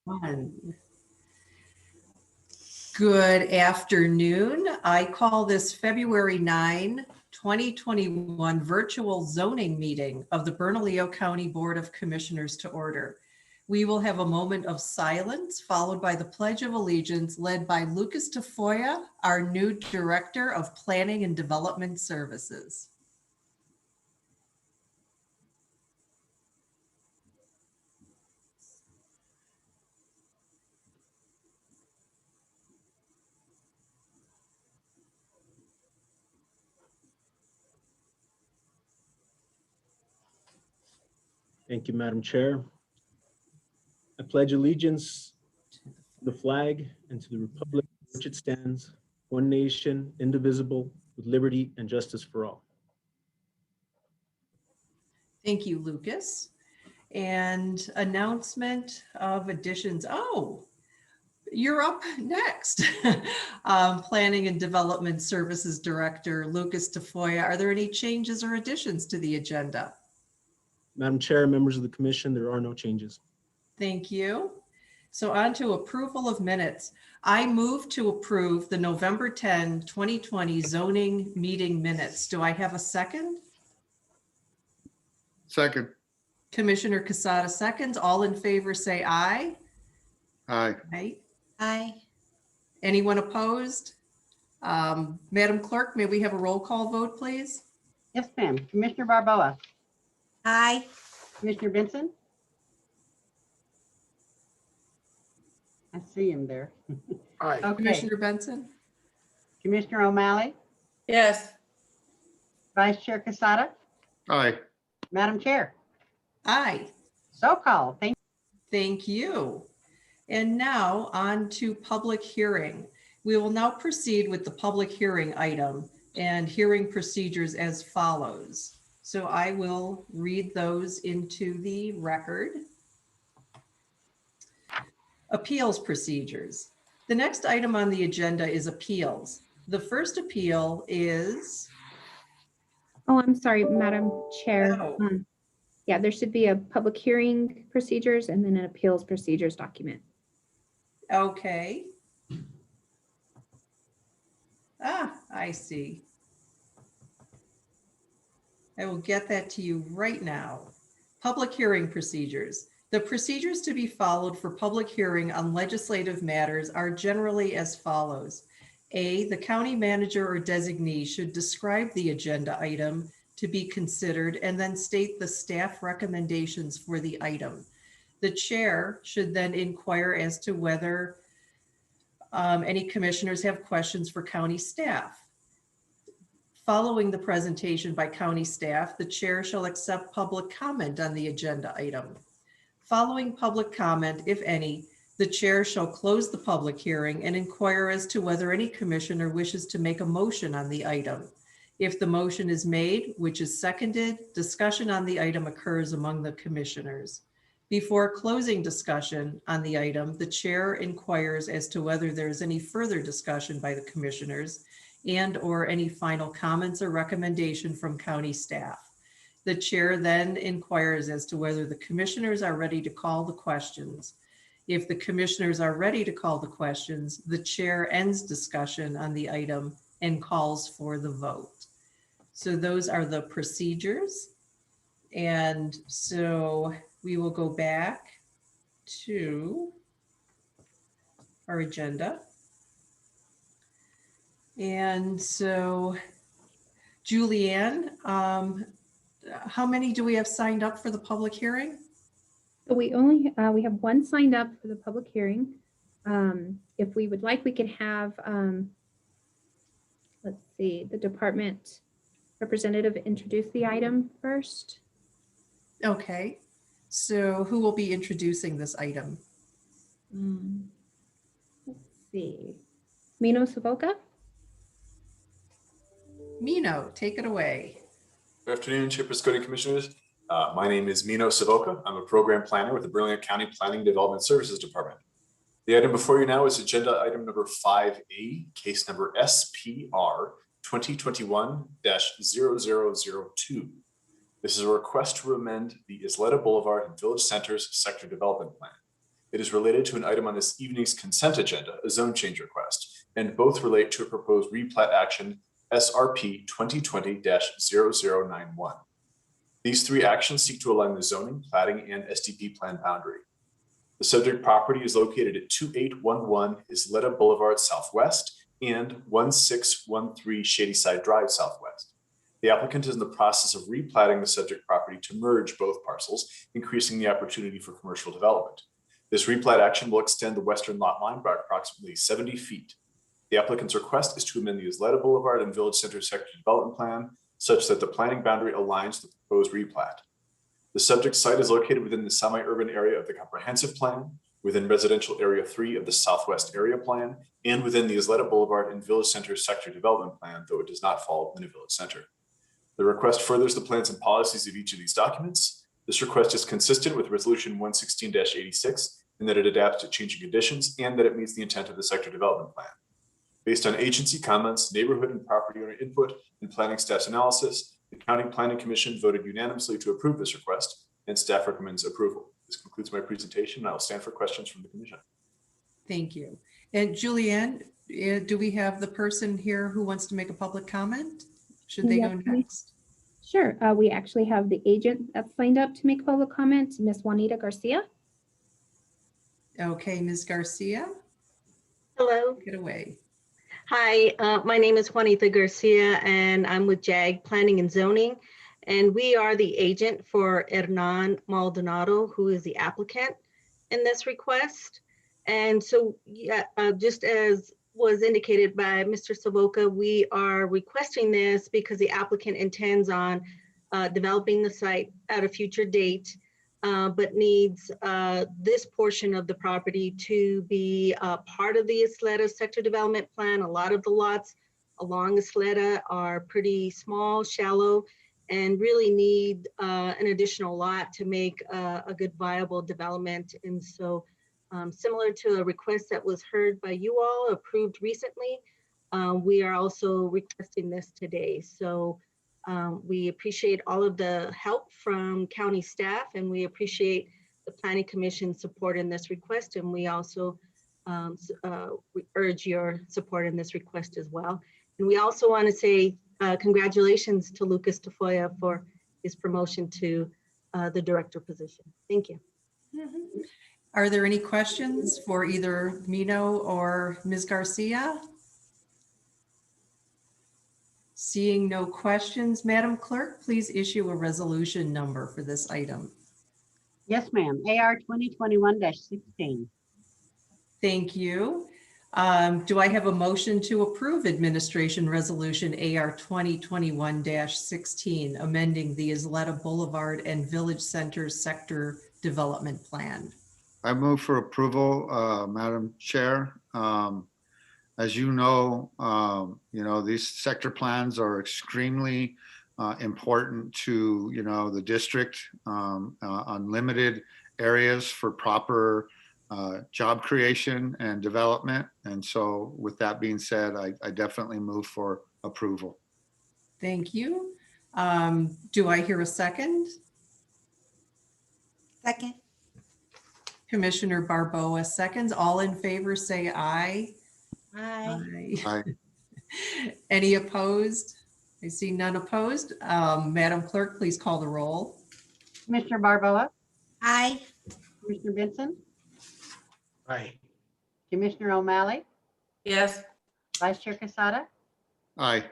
One. Good afternoon. I call this February 9, 2021 virtual zoning meeting of the Bernalillo County Board of Commissioners to order. We will have a moment of silence followed by the Pledge of Allegiance led by Lucas Tafoya, our new Director of Planning and Development Services. Thank you, Madam Chair. I pledge allegiance to the flag and to the republic for which it stands, one nation, indivisible, with liberty and justice for all. Thank you, Lucas. And announcement of additions. Oh, you're up next. Planning and Development Services Director, Lucas Tafoya. Are there any changes or additions to the agenda? Madam Chair, members of the commission, there are no changes. Thank you. So on to approval of minutes. I move to approve the November 10, 2020 zoning meeting minutes. Do I have a second? Second. Commissioner Casada seconds. All in favor say aye. Aye. Aye. Aye. Anyone opposed? Madam Clerk, may we have a roll call vote, please? Yes, ma'am. Commissioner Barboa, Aye. Commissioner Benson. I see him there. Aye. Okay. Commissioner Benson? Commissioner O'Malley, Yes. Vice Chair Casada, Aye. Madam Chair. Aye. So called. Thank you. And now on to public hearing. We will now proceed with the public hearing item and hearing procedures as follows. So I will read those into the record. Appeals procedures. The next item on the agenda is appeals. The first appeal is, Oh, I'm sorry, Madam Chair. Oh. Yeah, there should be a public hearing procedures and then an appeals procedures document. okay. I see. I will get that to you right now. Public hearing procedures. The procedures to be followed for public hearing on legislative matters are generally as follows. A, the county manager or designee should describe the agenda item to be considered and then state the staff recommendations for the item. The chair should then inquire as to whether any commissioners have questions for county staff. Following the presentation by county staff, the chair shall accept public comment on the agenda item. Following public comment, if any, the chair shall close the public hearing and inquire as to whether any commissioner wishes to make a motion on the item. If the motion is made, which is seconded, discussion on the item occurs among the commissioners. Before closing discussion on the item, the chair inquires as to whether there is any further discussion by the commissioners and/or any final comments or recommendation from county staff. The chair then inquires as to whether the commissioners are ready to call the questions. If the commissioners are ready to call the questions, the chair ends discussion on the item and calls for the vote. So those are the procedures. And so we will go back to our agenda. And so, Julianne, how many do we have signed up for the public hearing? So we have one signed up for the public hearing. If we would like, we could have, let's see, the department representative introduce the item first. Okay, so who will be introducing this item? Let's see, Mino Savoca. Mino, take it away. Good afternoon, Chairperson County Commissioners. My name is Mino Savoca. I'm a program planner with the Bernalillo County Planning Development Services Department. The item before you now is agenda item number 5A, case number SPR 2021-0002. This is a request to amend the Isleta Boulevard and Village Centers Sector Development Plan. It is related to an item on this evening's consent agenda, a zone change request, and both relate to a proposed replat action SRP 2020-0091. These three actions seek to align the zoning, plating, and SDP plan boundary. The subject property is located at 2811 Isleta Boulevard Southwest and 1613 Shadyside Drive Southwest. The applicant is in the process of replatting the subject property to merge both parcels, increasing the opportunity for commercial development. This replat action will extend the western lot line by approximately 70 feet. The applicant's request is to amend the Isleta Boulevard and Village Center Sector Development Plan such that the planning boundary aligns with the proposed replat. The subject site is located within the semi-urban area of the comprehensive plan, within residential area 3 of the Southwest area plan, and within the Isleta Boulevard and Village Center Sector Development Plan, though it does not fall within a village center. The request furthers the plans and policies of each of these documents. This request is consistent with Resolution 116-86 in that it adapts to changing conditions and that it meets the intent of the Sector Development Plan. Based on agency comments, neighborhood and property owner input, and planning staff's analysis, the County Planning Commission voted unanimously to approve this request, and staff recommends approval. This concludes my presentation. I will stand for questions from the commission. Thank you. And Julianne, do we have the person here who wants to make a public comment? Should they go Yes, we- next? Sure. We actually have the agent that's signed up to make public comment, Ms. Juanita Garcia. Okay, Ms. Garcia, Hello. get away. Hi, my name is Juanita Garcia and I'm with JAG Planning and Zoning. And we are the agent for Hernan Maldonado, who is the applicant in this request. And so, yeah, just as was indicated by Mr. Savoca, we are requesting this because the applicant intends on developing the site at a future date, but needs this portion of the property to be part of the Isleta Sector Development Plan. A lot of the lots along Isleta are pretty small, shallow, and really need an additional lot to make a good viable development. And so similar to a request that was heard by you all, approved recently, we are also requesting this today. So we appreciate all of the help from county staff, and we appreciate the Planning Commission support in this request. And we also we urge your support in this request as well. And we also want to say congratulations to Lucas Tafoya for his promotion to the director position. Thank you. Are there any questions for either Mino or Ms. Garcia? Seeing no questions, Madam Clerk, please issue a resolution number for this item. Yes, ma'am. AR 2021-16. Thank you. Do I have a motion to approve Administration Resolution AR 2021-16, amending the Isleta Boulevard and Village Center Sector Development Plan? I move for approval, Madam Chair. As you know, these sector plans are extremely important to, the district on limited areas for proper job creation and development. And so with that being said, I definitely move for approval. Thank you. Do I hear a second? Second. Commissioner Barboa seconds. All in favor say aye. Aye. Aye. Any opposed? I see none opposed. Madam Clerk, please call the roll. Commissioner Barboa, Aye. Commissioner Benson, Aye. Commissioner O'Malley, Yes. Vice Chair Casada, Aye.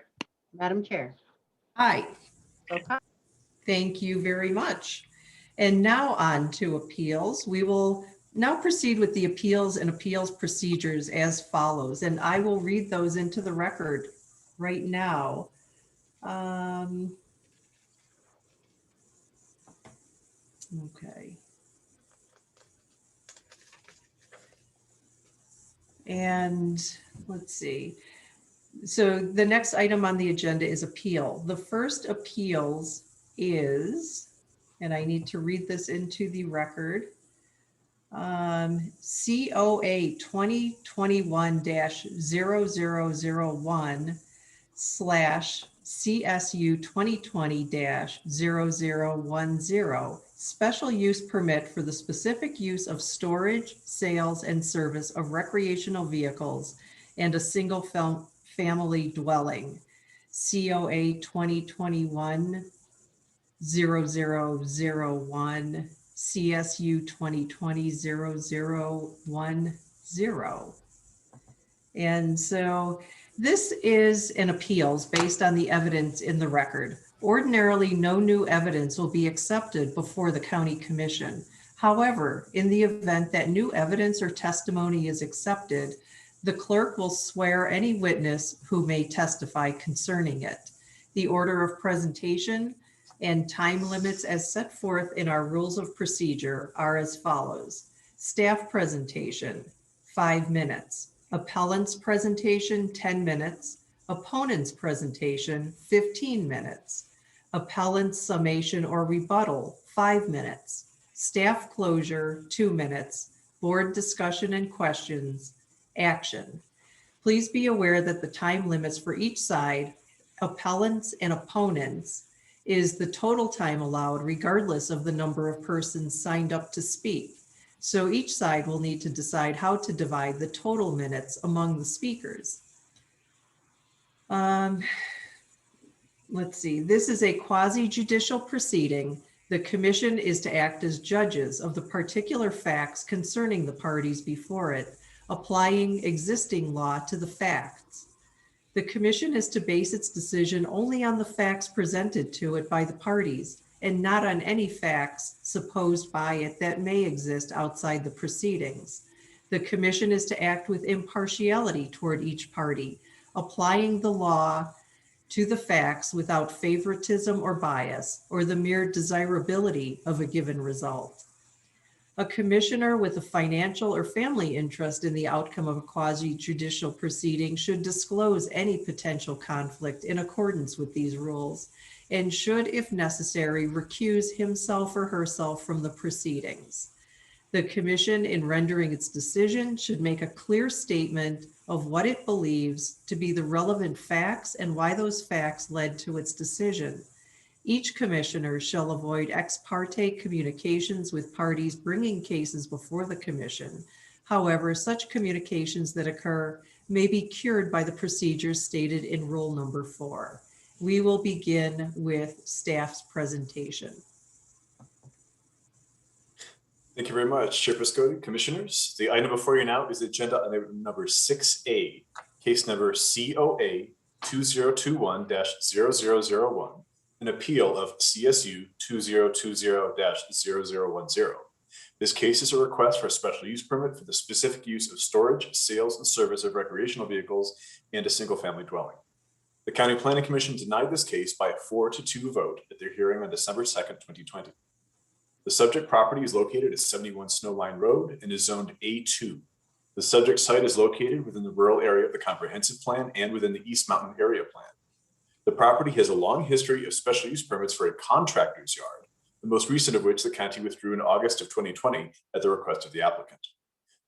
Madam Chair. Aye. Okay. Thank you very much. And now on to appeals. We will now proceed with the appeals and appeals procedures as follows, and I will read those into the record right now. Okay. And let's see. So the next item on the agenda is appeal. The first appeals is, and I need to read this into the record, COA 2021-0001 / CSU 2020-0010 special use permit for the specific use of storage, sales, and service of recreational vehicles and a single family dwelling. COA 2021-0001, CSU 2020-0010. And so this is an appeals based on the evidence in the record. Ordinarily, no new evidence will be accepted before the county commission. However, in the event that new evidence or testimony is accepted, the clerk will swear any witness who may testify concerning it. The order of presentation and time limits as set forth in our rules of procedure are as follows. Staff presentation, 5 minutes. Appellant's presentation, 10 minutes. Opponent's presentation, 15 minutes. Appellant's summation or rebuttal, 5 minutes. Staff closure, 2 minutes. Board discussion and questions, action. Please be aware that the time limits for each side, appellants and opponents, is the total time allowed regardless of the number of persons signed up to speak. So each side will need to decide how to divide the total minutes among the speakers. Let's see, this is a quasi-judicial proceeding. The commission is to act as judges of the particular facts concerning the parties before it, applying existing law to the facts. The commission is to base its decision only on the facts presented to it by the parties and not on any facts supposed by it that may exist outside the proceedings. The commission is to act with impartiality toward each party, applying the law to the facts without favoritism or bias or the mere desirability of a given result. A commissioner with a financial or family interest in the outcome of a quasi-judicial proceeding should disclose any potential conflict in accordance with these rules and should, if necessary, recuse himself or herself from the proceedings. The commission, in rendering its decision, should make a clear statement of what it believes to be the relevant facts and why those facts led to its decision. Each commissioner shall avoid ex parte communications with parties bringing cases before the commission. However, such communications that occur may be cured by the procedures stated in rule number 4. We will begin with staff's presentation. Thank you very much, Chair Piscotti. Commissioners, the item before you now is agenda item number 6A, case number COA 2021-0001, an appeal of CSU 2020-0010. This case is a request for a special use permit for the specific use of storage, sales, and service of recreational vehicles and a single-family dwelling. The County Planning Commission denied this case by a 4-2 vote at their hearing on December 2nd, 2020. The subject property is located at 71 Snowline Road and is zoned A2. The subject site is located within the rural area of the comprehensive plan and within the East Mountain Area Plan. The property has a long history of special use permits for a contractor's yard, the most recent of which the county withdrew in August of 2020 at the request of the applicant.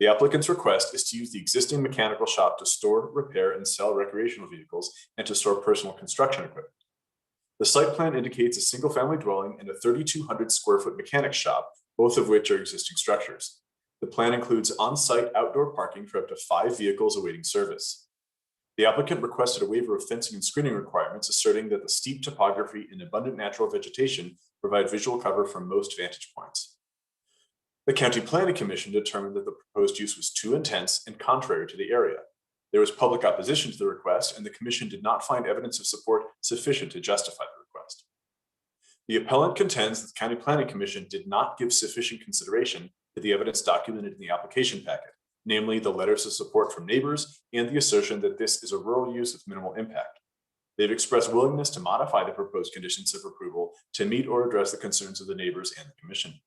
The applicant's request is to use the existing mechanical shop to store, repair, and sell recreational vehicles and to store personal construction equipment. The site plan indicates a single-family dwelling and a 3,200 square foot mechanic shop, both of which are existing structures. The plan includes on-site outdoor parking for up to 5 vehicles awaiting service. The applicant requested a waiver of fencing and screening requirements, asserting that the steep topography and abundant natural vegetation provide visual cover from most vantage points. The County Planning Commission determined that the proposed use was too intense and contrary to the area. There was public opposition to the request, and the commission did not find evidence of support sufficient to justify the request. The appellant contends that the County Planning Commission did not give sufficient consideration to the evidence documented in the application packet, namely the letters of support from neighbors and the assertion that this is a rural use with minimal impact. They've expressed willingness to modify the proposed conditions of approval to meet or address the concerns of the neighbors and the commission.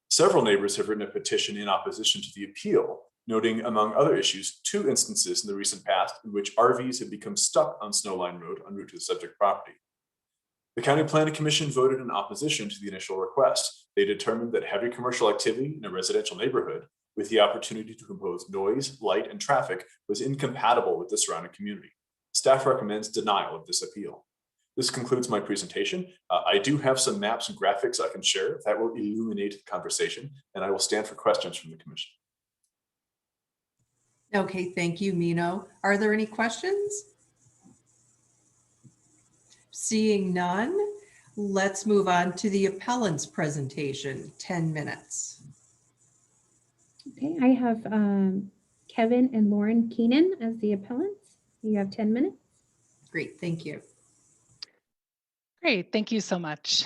Several neighbors have written a petition in opposition to the appeal, noting, among other issues, 2 instances in the recent past in which RVs have become stuck on Snowline Road en route to the subject property. The County Planning Commission voted in opposition to the initial request. They determined that heavy commercial activity in a residential neighborhood with the opportunity to impose noise, light, and traffic was incompatible with the surrounding community. Staff recommends denial of this appeal. This concludes my presentation. I do have some maps and graphics I can share that will illuminate the conversation, and I will stand for questions from the commission. Okay, thank you, Mino. Are there any questions? Seeing none, let's move on to the appellant's presentation, 10 minutes. Okay, I have Kevin and Lauren Keenan as the appellants. You have 10 minutes. Great, thank you. Great, thank you so much.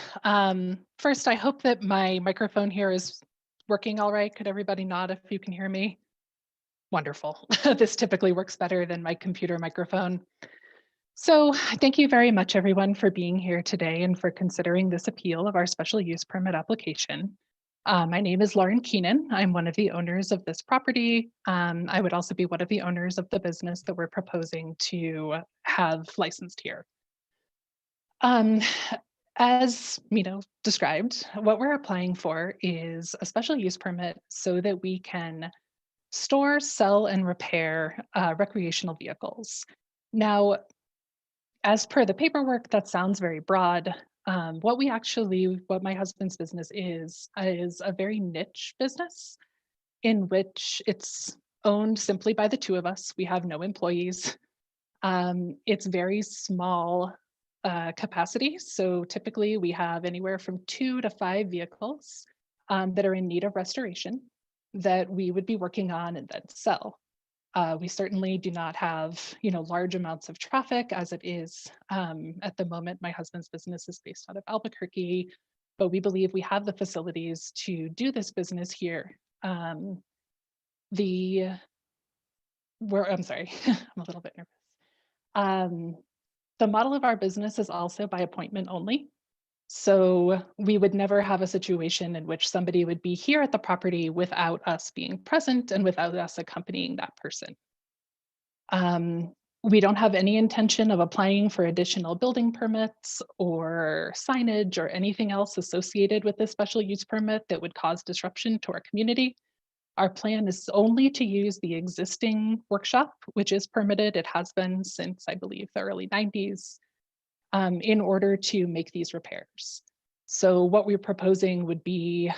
First, I hope that my microphone here is working all right. Could everybody nod if you can hear me? Wonderful. This typically works better than my computer microphone. So thank you very much, everyone, for being here today and for considering this appeal of our special use permit application. My name is Lauren Keenan. I'm one of the owners of this property. I would also be one of the owners of the business that we're proposing to have licensed here. As Mino described, what we're applying for is a special use permit so that we can store, sell, and repair recreational vehicles. Now, as per the paperwork, that sounds very broad. What my husband's business is a very niche business in which it's owned simply by the two of us. We have no employees. It's very small capacity. So typically we have anywhere from 2 to 5 vehicles that are in need of restoration that we would be working on and then sell. We certainly do not have, large amounts of traffic as it is at the moment. My husband's business is based out of Albuquerque, but we believe we have the facilities to do this business here. I'm sorry, I'm a little bit nervous. The model of our business is also by appointment only. So we would never have a situation in which somebody would be here at the property without us being present and without us accompanying that person. We don't have any intention of applying for additional building permits or signage or anything else associated with this special use permit that would cause disruption to our community. Our plan is only to use the existing workshop, which is permitted. It has been since, I believe, the early 90s, in order to make these repairs. So what we're proposing would be,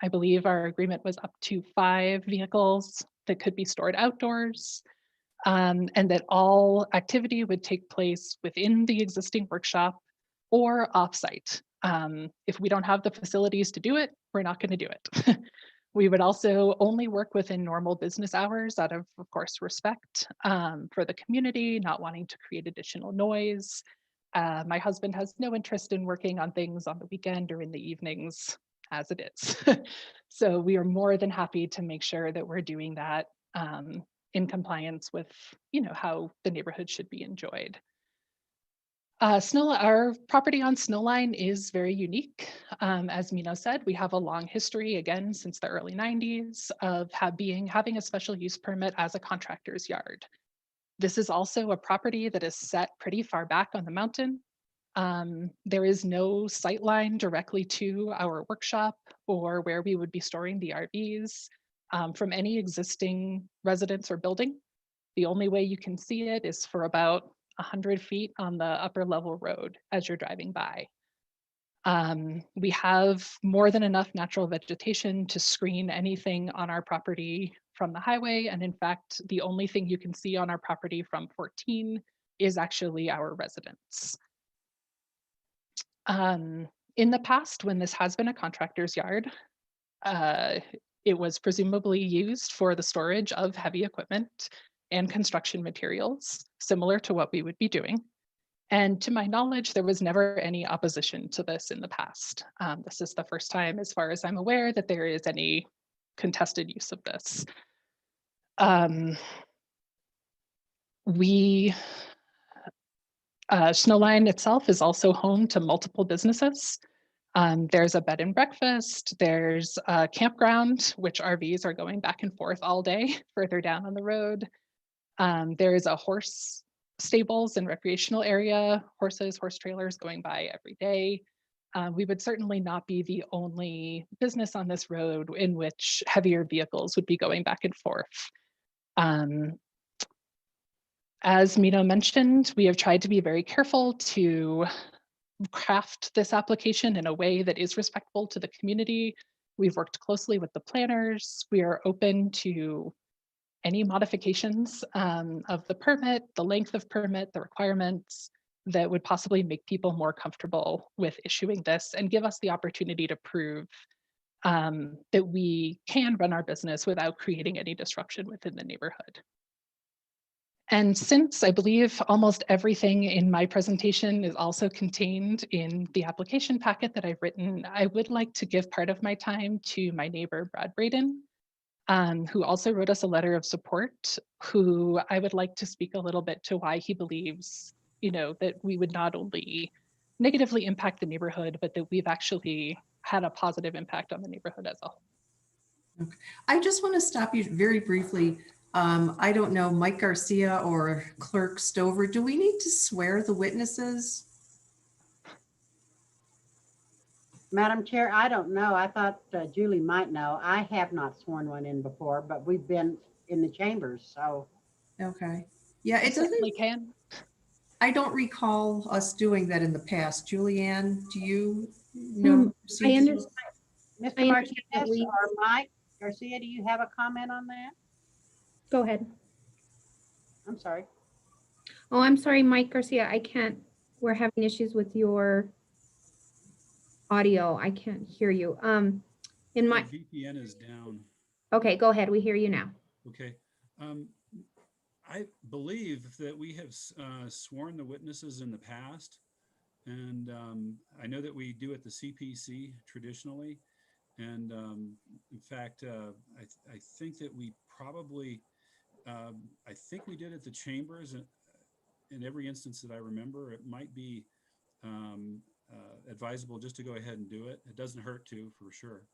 I believe our agreement was up to 5 vehicles that could be stored outdoors, and that all activity would take place within the existing workshop or offsite. If we don't have the facilities to do it, we're not going to do it. We would also only work within normal business hours out of course, respect for the community, not wanting to create additional noise. My husband has no interest in working on things on the weekend or in the evenings as it is. So we are more than happy to make sure that we're doing that in compliance with, how the neighborhood should be enjoyed. Our property on Snowline is very unique. As Mino said, we have a long history, again, since the early 90s of having a special use permit as a contractor's yard. This is also a property that is set pretty far back on the mountain. There is no sight line directly to our workshop or where we would be storing the RVs from any existing residence or building. The only way you can see it is for about 100 feet on the upper level road as you're driving by. We have more than enough natural vegetation to screen anything on our property from the highway. And in fact, the only thing you can see on our property from 14 is actually our residence. In the past, when this has been a contractor's yard, it was presumably used for the storage of heavy equipment and construction materials, similar to what we would be doing. And to my knowledge, there was never any opposition to this in the past. This is the first time, as far as I'm aware, that there is any contested use of this. Snowline itself is also home to multiple businesses. There's a bed and breakfast, there's a campground, which RVs are going back and forth all day further down on the road. There is a horse stables and recreational area, horse trailers going by every day. We would certainly not be the only business on this road in which heavier vehicles would be going back and forth. As Mino mentioned, we have tried to be very careful to craft this application in a way that is respectful to the community. We've worked closely with the planners. We are open to any modifications of the permit, the length of permit, the requirements that would possibly make people more comfortable with issuing this and give us the opportunity to prove that we can run our business without creating any disruption within the neighborhood. And since I believe almost everything in my presentation is also contained in the application packet that I've written, I would like to give part of my time to my neighbor, Brad Braden, who also wrote us a letter of support, who I would like to speak a little bit to why he believes, that we would not only negatively impact the neighborhood, but that we've actually had a positive impact on the neighborhood as a whole. Okay. I just want to stop you very briefly. I don't know, Mike Garcia or Clerk Stover, do we need to swear the witnesses? Madam Chair, I don't know. I thought Julie might know. I have not sworn one in before, but we've been in the chambers, so. Okay. Yeah, It it certainly doesn't, can. I don't recall us doing that in the past. Julianne, do you know? I procedures? understand. Mr. I understand that Martinez or Mike Garcia, do you have a comment on that? Go ahead. I'm sorry. Oh, I'm sorry, Mike Garcia. I can't, we're having issues with your audio. I can't hear you. In my, VPN is down. okay, go ahead. We hear you now. Okay. I believe that we have sworn the witnesses in the past. And I know that we do at the CPC traditionally. And in fact, I think that we probably, I think we did at the chambers in every instance that I remember. It might be advisable just to go ahead and do it. It doesn't hurt to, for sure.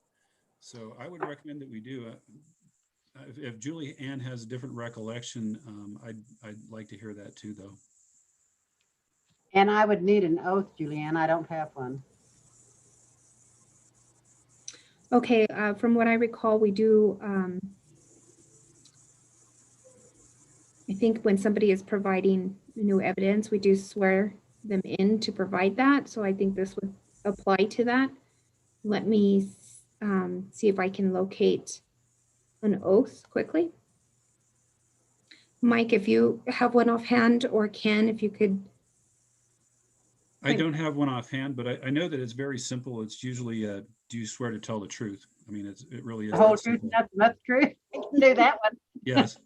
So I would recommend that we do. If Julie Ann has a different recollection, I'd like to hear that too, though. And I would need an oath, Julianne. I don't have one. Okay, from what I recall, we do, I think when somebody is providing new evidence, we do swear them in to provide that. So I think this would apply to that. Let me see if I can locate an oath quickly. Mike, if you have one offhand, or Ken, if you could. I don't have one offhand, but I know that it's very simple. It's usually, do you swear to tell the truth? I mean, it really is. The whole that truth, simple. nothing but the truth. I can do that one. Yes.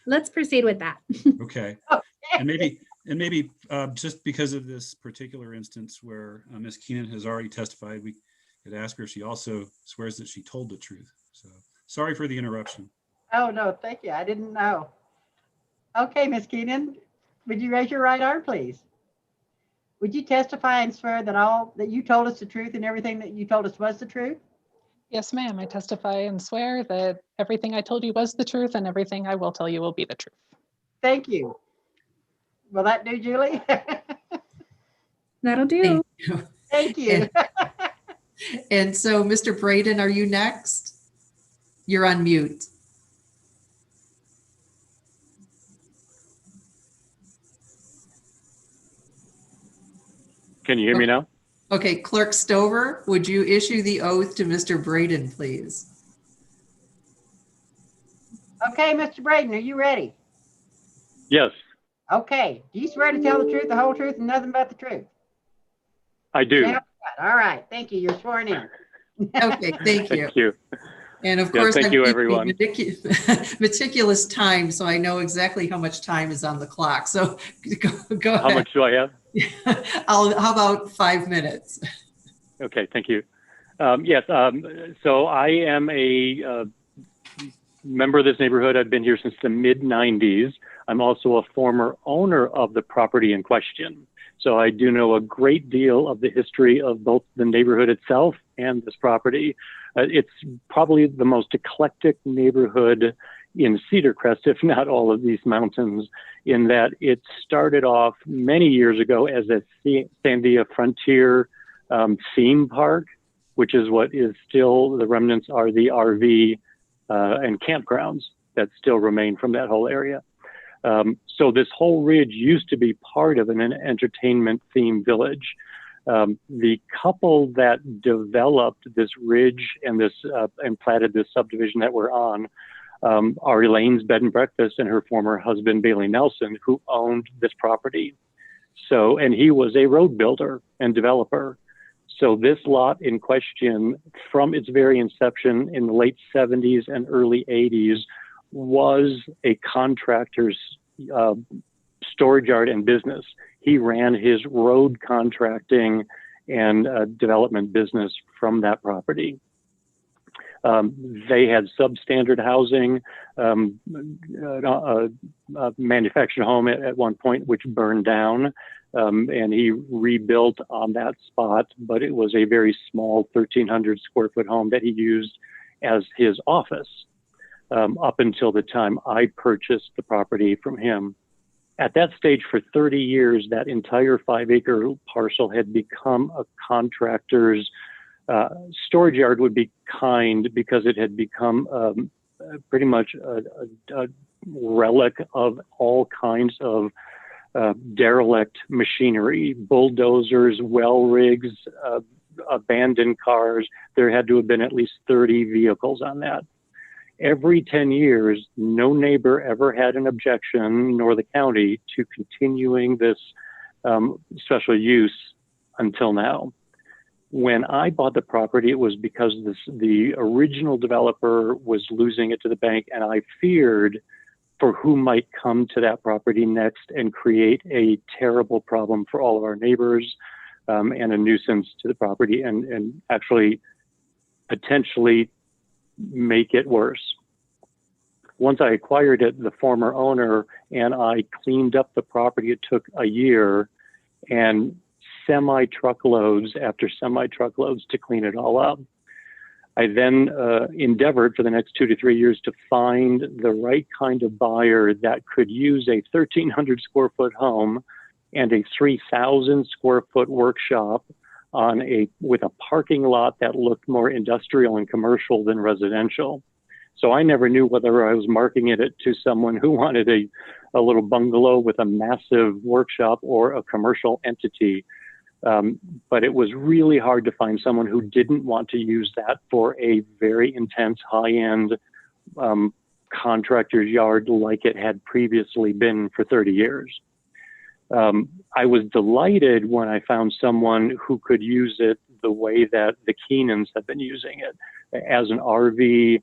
Let's proceed with that. Okay. And maybe just because of this particular instance where Ms. Keenan has already testified, we could ask her if she also swears that she told the truth. So sorry for the interruption. Oh, no, thank you. I didn't know. Okay, Ms. Keenan, would you raise your right arm, please? Would you testify and swear that you told us the truth and everything that you told us was the truth? Yes, ma'am. I testify and swear that everything I told you was the truth and everything I will tell you will be the truth. Thank you. Will that do, Julie? That'll do. Thank you. And so, Mr. Braden, are you next? You're on mute. Can you hear me now? Okay, Clerk Stover, would you issue the oath to Mr. Braden, please? Okay, Mr. Braden, are you ready? Yes, Okay. Do you swear to tell the truth, the whole truth, and nothing but the truth? I do. Yeah. All right. Thank you. You're sworn in. Okay, thank you. Thank you. And of Yeah, course, thank I'm you, keeping everyone. meticulous time, so I know exactly how much time is on the clock. So go How ahead. much do I have? How about 5 minutes? Okay, thank you. Yes, so I am a member of this neighborhood. I've been here since the mid-90s. I'm also a former owner of the property in question. So I do know a great deal of the history of both the neighborhood itself and this property. It's probably the most eclectic neighborhood in Cedar Crest, if not all of these mountains, in that it started off many years ago as a Sandia Frontier theme park, which is what is still, the remnants are the RV and campgrounds that still remain from that whole area. So this whole ridge used to be part of an entertainment themed village. The couple that developed this ridge and and platted this subdivision that we're on are Elaine's Bed and Breakfast and her former husband Bailey Nelson, who owned this property. So, and he was a road builder and developer. So this lot in question, from its very inception in the late 70s and early 80s, was a contractor's storage yard and business. He ran his road contracting and development business from that property. They had substandard housing, a manufactured home at one point, which burned down, and he rebuilt on that spot, but it was a very small 1,300 square foot home that he used as his office up until the time I purchased the property from him. At that stage, for 30 years, that entire 5-acre parcel had become a contractor's storage yard, would be kind, because it had become pretty much a relic of all kinds of derelict machinery, bulldozers, well rigs, abandoned cars. There had to have been at least 30 vehicles on that. Every 10 years, no neighbor ever had an objection, nor the county, to continuing this special use until now. When I bought the property, it was because the original developer was losing it to the bank, and I feared for who might come to that property next and create a terrible problem for all of our neighbors and a nuisance to the property, and actually potentially make it worse. Once I acquired it, the former owner and I cleaned up the property. It took a year and semi-truckloads after semi-truckloads to clean it all up. I then endeavored for the next 2 to 3 years to find the right kind of buyer that could use a 1,300 square foot home and a 3,000 square foot workshop with a parking lot that looked more industrial and commercial than residential. So I never knew whether I was marketing it to someone who wanted a little bungalow with a massive workshop or a commercial entity. But it was really hard to find someone who didn't want to use that for a very intense high-end contractor's yard like it had previously been for 30 years. I was delighted when I found someone who could use it the way that the Keenans have been using it, as an RV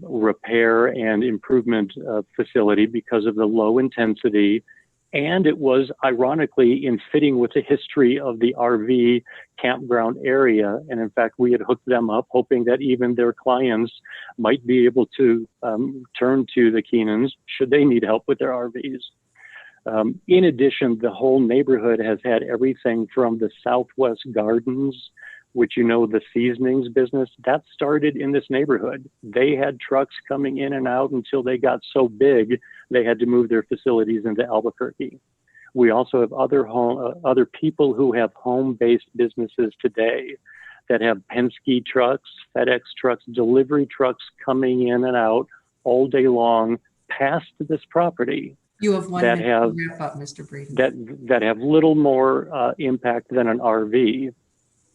repair and improvement facility because of the low intensity. And it was ironically in fitting with the history of the RV campground area. And in fact, we had hooked them up, hoping that even their clients might be able to turn to the Keenans should they need help with their RVs. In addition, the whole neighborhood has had everything from the Southwest Gardens, which, you know, the seasonings business, that started in this neighborhood. They had trucks coming in and out until they got so big, they had to move their facilities into Albuquerque. We also have other people who have home-based businesses today that have Penske trucks, FedEx trucks, delivery trucks coming in and out all day long past this property. You have 1 minute to wrap up, Mr. Brady. That have little more impact than an RV.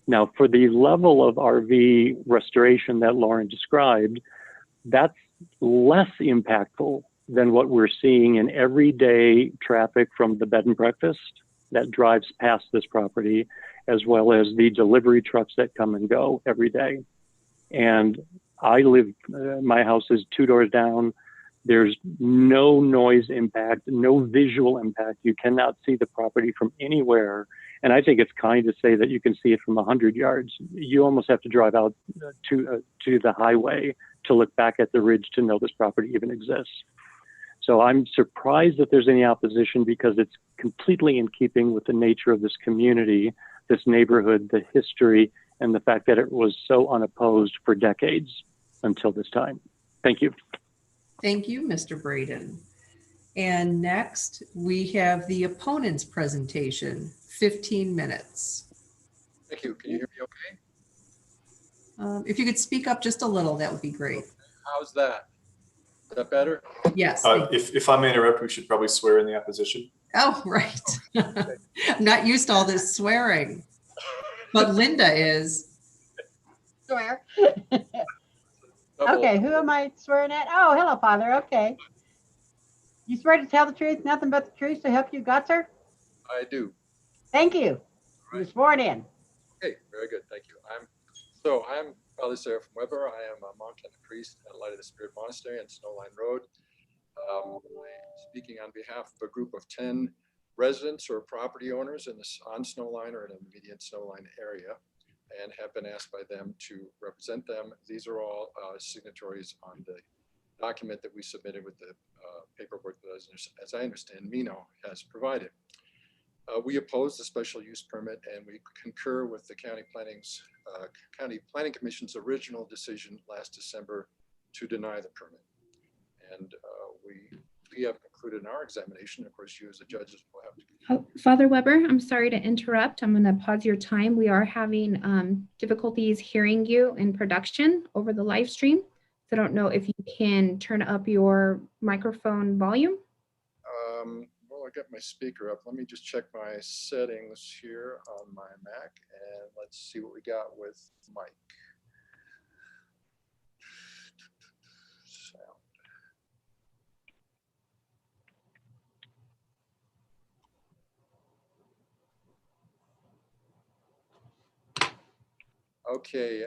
Now, for the level of RV restoration that Lauren described, that's less impactful than what we're seeing in everyday traffic from the bed and breakfast that drives past this property, as well as the delivery trucks that come and go every day. And I live, my house is 2 doors down. There's no noise impact, no visual impact. You cannot see the property from anywhere. And I think it's kind to say that you can see it from 100 yards. You almost have to drive out to the highway to look back at the ridge to know this property even exists. So I'm surprised that there's any opposition, because it's completely in keeping with the nature of this community, this neighborhood, the history, and the fact that it was so unopposed for decades until this time. Thank you. Thank you, Mr. Braden. And next, we have the opponent's presentation, 15 minutes. Thank you. Can you hear me okay? If you could speak up just a little, that would be great. How's that? Is that better? Yes. thank you. If I may interrupt, we should probably swear in the opposition. Oh, right. I'm not used to all this swearing, but Linda is. Swear. Double- Okay, who am I swearing at? Oh, hello, Father. Okay. You swear to tell the truth, nothing but the truth to help you God, sir? I do. Thank you. You're sworn in. Okay, very good. Thank you. I'm Father Seraphim Weber. I am a monk and a priest at Light of the Spirit Monastery on Snowline Road. I'm speaking on behalf of a group of 10 residents or property owners on Snowline or in the immediate Snowline area, and have been asked by them to represent them. These are all signatories on the document that we submitted with the paperwork that, as I understand, Mino has provided. We oppose the special use permit, and we concur with the County Planning Commission's original decision last December to deny the permit. And we have concluded in our examination. Of course, you as the judges will have to. Father Weber, I'm sorry to interrupt. I'm going to pause your time. We are having difficulties hearing you in production over the live stream. So I don't know if you can turn up your microphone volume. Well, I got my speaker up. Let me just check my settings here on my Mac, and let's see what we got with Mike. Sound. Okay,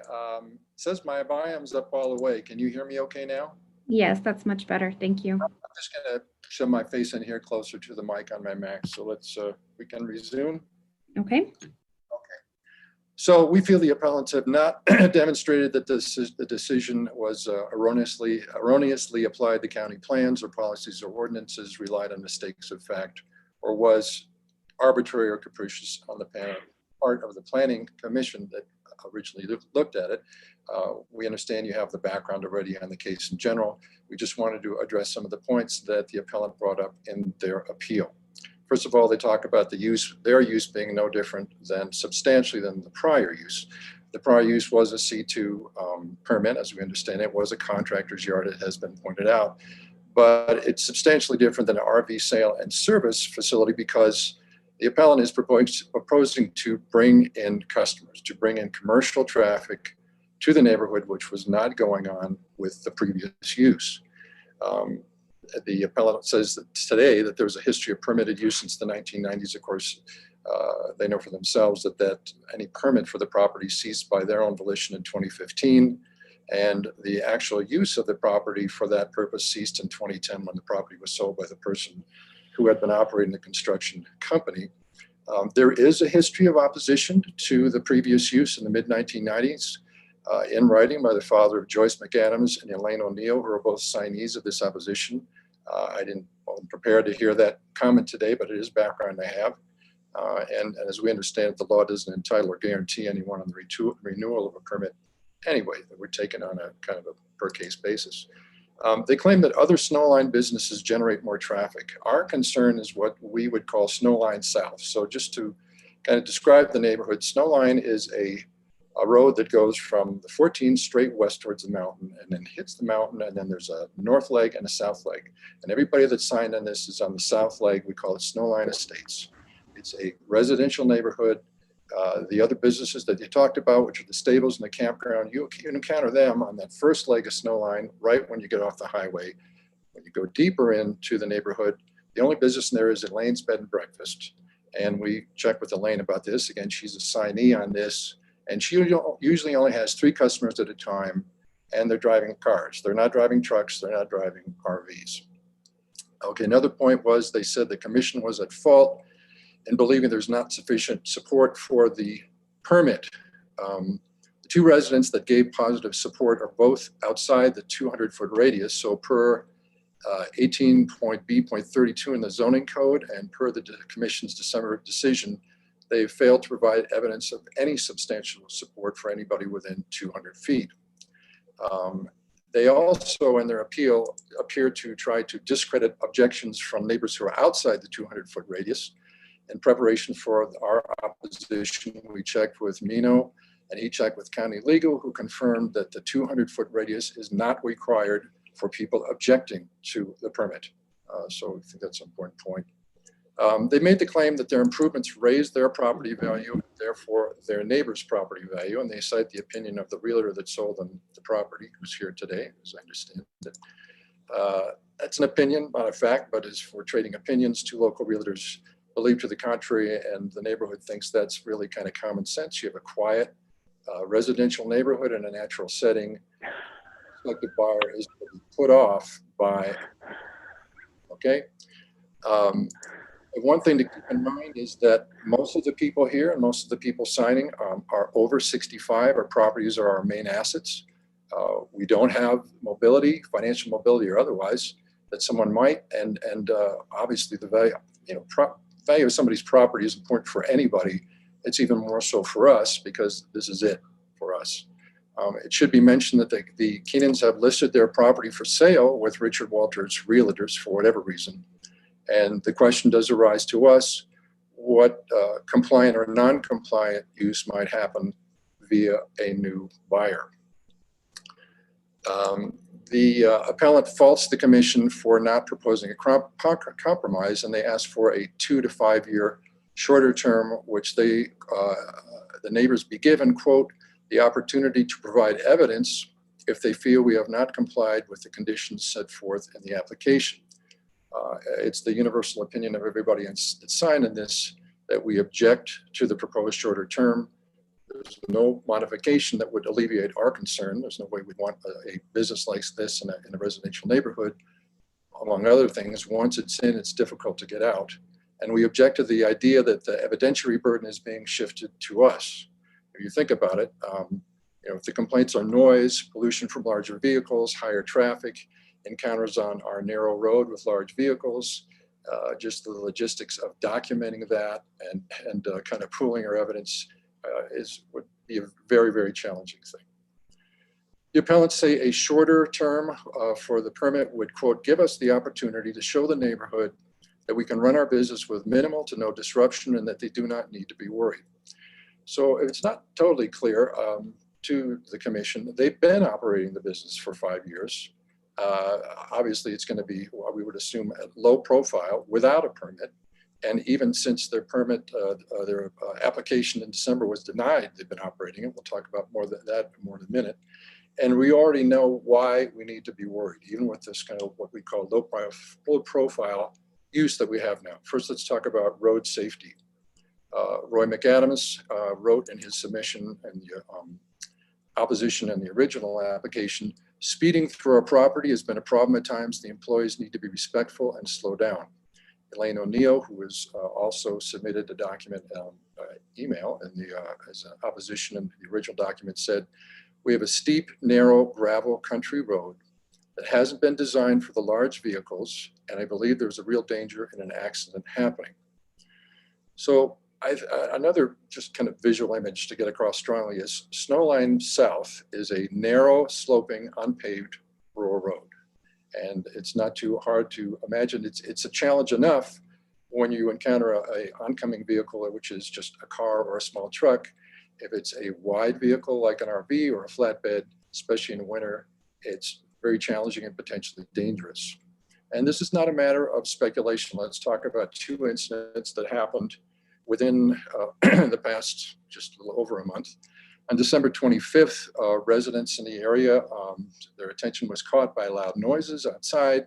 says my volume's up all the way. Can you hear me okay now? Yes, that's much better. Thank you. I'm just gonna shove my face in here closer to the mic on my Mac. So let's, we can resume. Okay. So we feel the appellants have not demonstrated that the decision was erroneously applied to county plans or policies or ordinances, relied on mistakes of fact, or was arbitrary or capricious on the part of the Planning Commission that originally looked at it. We understand you have the background already on the case in general. We just wanted to address some of the points that the appellant brought up in their appeal. First of all, they talk about their use being no different than substantially than the prior use. The prior use was a C2 permit, as we understand it, was a contractor's yard, it has been pointed out, but it's substantially different than an RV sale and service facility because the appellant is proposing to bring in customers, to bring in commercial traffic to the neighborhood, which was not going on with the previous use. The appellant says that today that there's a history of permitted use since the 1990s. Of course, they know for themselves that any permit for the property ceased by their own volition in 2015, and the actual use of the property for that purpose ceased in 2010 when the property was sold by the person who had been operating the construction company. There is a history of opposition to the previous use in the mid-1990s. In writing by the father of Joyce McAdams and Elaine O'Neill, who are both signees of this opposition. I wasn't prepared to hear that comment today, but it is background I have. And as we understand it, the law doesn't entitle or guarantee anyone on the renewal of a permit anyway, that we're taken on a kind of a per case basis. They claim that other Snowline businesses generate more traffic. Our concern is what we would call Snowline South. So just to kind of describe the neighborhood, Snowline is a road that goes from the 14 straight west towards the mountain and then hits the mountain, and then there's a north leg and a south leg. And everybody that's signed on this is on the south leg. We call it Snowline Estates. It's a residential neighborhood. The other businesses that you talked about, which are the stables and the campground, you encounter them on that first leg of Snowline right when you get off the highway. When you go deeper into the neighborhood, the only business in there is Elaine's Bed and Breakfast. And we checked with Elaine about this. Again, she's a signee on this. And she usually only has 3 customers at a time, and they're driving cars. They're not driving trucks. They're not driving RVs. Okay, another point was they said the commission was at fault in believing there's not sufficient support for the permit. The 2 residents that gave positive support are both outside the 200-foot radius. So per 18.B.32 in the zoning code and per the commission's December decision, they failed to provide evidence of any substantial support for anybody within 200 feet. They also, in their appeal, appear to try to discredit objections from neighbors who are outside the 200-foot radius. In preparation for our opposition, we checked with Mino, and he checked with County Legal, who confirmed that the 200-foot radius is not required for people objecting to the permit. So I think that's an important point. They made the claim that their improvements raised their property value, and therefore their neighbor's property value, and they cite the opinion of the realtor that sold them the property, who's here today, as I understand it. That's an opinion, not a fact, but as for trading opinions, two local realtors believe to the contrary, and the neighborhood thinks that's really kind of common sense. You have a quiet residential neighborhood in a natural setting. Like the buyer is put off by, okay? One thing to keep in mind is that most of the people here and most of the people signing are over 65. Our properties are our main assets. We don't have mobility, financial mobility or otherwise, that someone might. And obviously the value, value of somebody's property is important for anybody. It's even more so for us because this is it for us. It should be mentioned that the Keenans have listed their property for sale with Richard Walters Realtors for whatever reason. And the question does arise to us, what compliant or non-compliant use might happen via a new buyer. The appellant faults the commission for not proposing a compromise, and they ask for a 2 to 5 year shorter term, which the neighbors be given, quote, the opportunity to provide evidence if they feel we have not complied with the conditions set forth in the application. It's the universal opinion of everybody that's signed in this that we object to the proposed shorter term. There's no modification that would alleviate our concern. There's no way we'd want a business like this in a residential neighborhood. Among other things, once it's in, it's difficult to get out. And we object to the idea that the evidentiary burden is being shifted to us. If you think about it, if the complaints are noise, pollution from larger vehicles, higher traffic, encounters on our narrow road with large vehicles, just the logistics of documenting that and kind of pooling our evidence would be a very, very challenging thing. The appellants say a shorter term for the permit would, quote, give us the opportunity to show the neighborhood that we can run our business with minimal to no disruption and that they do not need to be worried. So it's not totally clear to the commission. They've been operating the business for 5 years. Obviously, it's going to be, we would assume, at low profile without a permit. And even since their permit, their application in December was denied, they've been operating it. We'll talk about more than that in a minute. And we already know why we need to be worried, even with this kind of what we call low profile use that we have now. First, let's talk about road safety. Roy McAdams wrote in his submission and the opposition in the original application, speeding through our property has been a problem at times. The employees need to be respectful and slow down. Elaine O'Neill, who has also submitted a document email in the as an opposition in the original document, said, we have a steep, narrow gravel country road that hasn't been designed for the large vehicles, and I believe there's a real danger in an accident happening. So another just kind of visual image to get across strongly is Snowline South is a narrow, sloping, unpaved rural road. And it's not too hard to imagine. It's a challenge enough when you encounter a oncoming vehicle, which is just a car or a small truck. If it's a wide vehicle like an RV or a flatbed, especially in winter, it's very challenging and potentially dangerous. And this is not a matter of speculation. Let's talk about 2 incidents that happened within the past just a little over a month. On December 25th, residents in the area, their attention was caught by loud noises outside.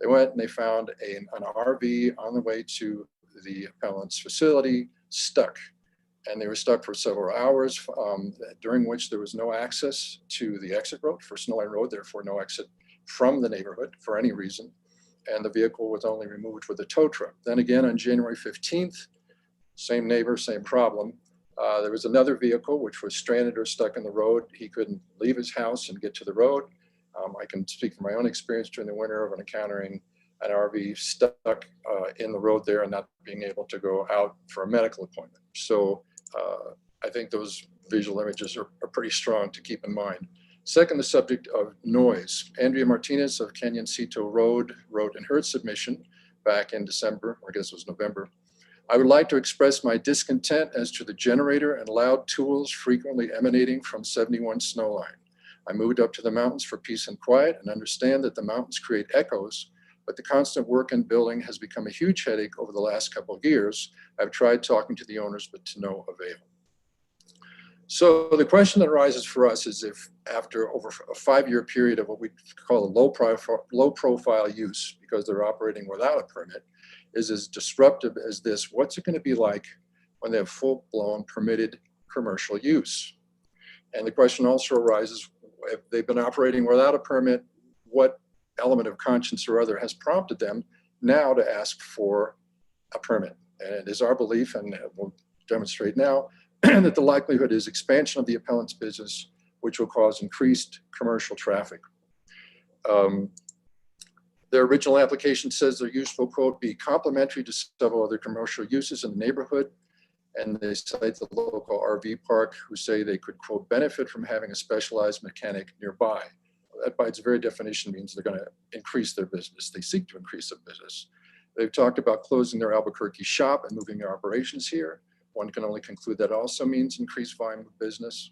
They went and they found an RV on the way to the appellant's facility, stuck. And they were stuck for several hours, during which there was no access to the exit road for Snowline Road, therefore no exit from the neighborhood for any reason. And the vehicle was only removed with a tow truck. Then again, on January 15th, same neighbor, same problem. There was another vehicle which was stranded or stuck in the road. He couldn't leave his house and get to the road. I can speak from my own experience during the winter of encountering an RV stuck in the road there and not being able to go out for a medical appointment. So I think those visual images are pretty strong to keep in mind. Second, the subject of noise. Andrea Martinez of Canyoncito Road wrote in her submission back in December, or I guess it was November, I would like to express my discontent as to the generator and loud tools frequently emanating from 71 Snowline. I moved up to the mountains for peace and quiet and understand that the mountains create echoes, but the constant work and building has become a huge headache over the last couple of years. I've tried talking to the owners, but to no avail. So the question that arises for us is if after over a 5-year period of what we call a low profile use, because they're operating without a permit, is as disruptive as this, what's it going to be like when they have full-blown permitted commercial use? And the question also arises, if they've been operating without a permit, what element of conscience or other has prompted them now to ask for a permit? And it is our belief, and we'll demonstrate now, that the likelihood is expansion of the appellant's business, which will cause increased commercial traffic. Their original application says their use will, quote, be complementary to several other commercial uses in the neighborhood. And they cite the local RV park, who say they could, quote, benefit from having a specialized mechanic nearby. That by its very definition means they're going to increase their business. They seek to increase their business. They've talked about closing their Albuquerque shop and moving their operations here. One can only conclude that also means increased volume of business.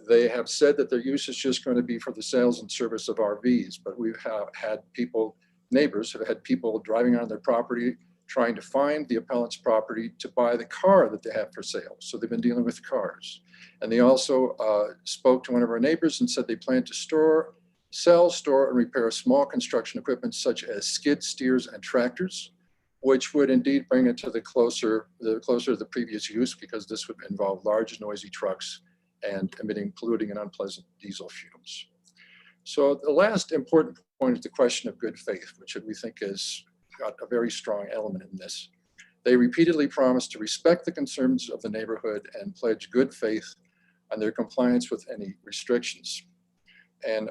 They have said that their use is just going to be for the sales and service of RVs, but we've had people, neighbors have had people driving on their property trying to find the appellant's property to buy the car that they have for sale. So they've been dealing with cars. And they also spoke to one of our neighbors and said they plan to sell, store, and repair small construction equipment such as skid steers and tractors, which would indeed bring it to the closer to the previous use, because this would involve large noisy trucks and polluting and unpleasant diesel fumes. So the last important point is the question of good faith, which we think has got a very strong element in this. They repeatedly promised to respect the concerns of the neighborhood and pledge good faith on their compliance with any restrictions. And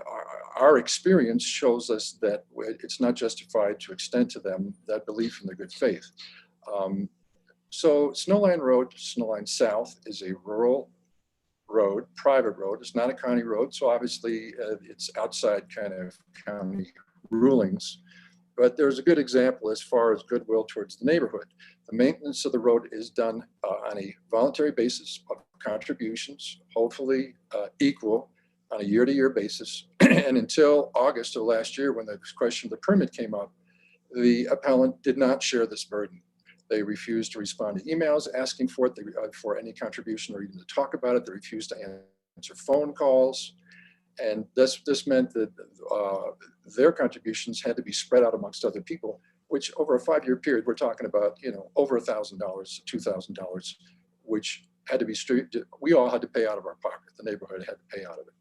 our experience shows us that it's not justified to extend to them that belief in their good faith. So Snowline Road, Snowline South, is a rural road, private road. It's not a county road, so obviously it's outside kind of county rulings. But there's a good example as far as goodwill towards the neighborhood. The maintenance of the road is done on a voluntary basis of contributions, hopefully equal on a year-to-year basis. And until August of last year, when the question of the permit came up, the appellant did not share this burden. They refused to respond to emails asking for it, for any contribution or even to talk about it. They refused to answer phone calls. And this meant that their contributions had to be spread out amongst other people, which over a 5-year period, we're talking about, over $1,000, $2,000, which had to be we all had to pay out of our pocket. The neighborhood had to pay out of it.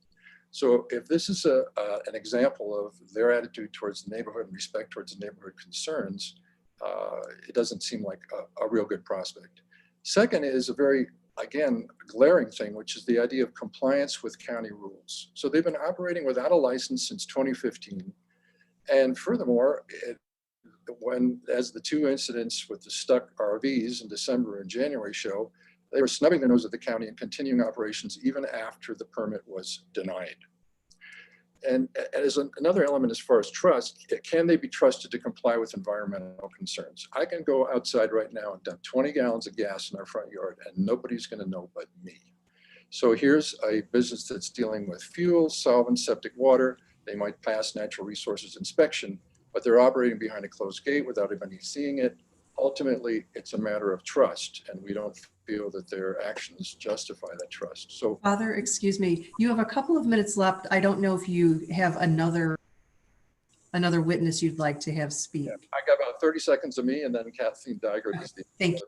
So if this is an example of their attitude towards the neighborhood and respect towards the neighborhood concerns, it doesn't seem like a real good prospect. Second is a very, again, glaring thing, which is the idea of compliance with county rules. So they've been operating without a license since 2015. And furthermore, as the 2 incidents with the stuck RVs in December and January show, they were snubbing the nose at the county and continuing operations even after the permit was denied. And as another element as far as trust, can they be trusted to comply with environmental concerns? I can go outside right now and dump 20 gallons of gas in our front yard and nobody's going to know but me. So here's a business that's dealing with fuel, solvent, septic water. They might pass natural resources inspection, but they're operating behind a closed gate without anybody seeing it. Ultimately, it's a matter of trust, and we don't feel that their actions justify that trust. So, Father, excuse me, you have a couple of minutes left. I don't know if you have another witness you'd like to have speak. yeah, I got about 30 seconds of me, and then Kathleen Dygert is the Thank you.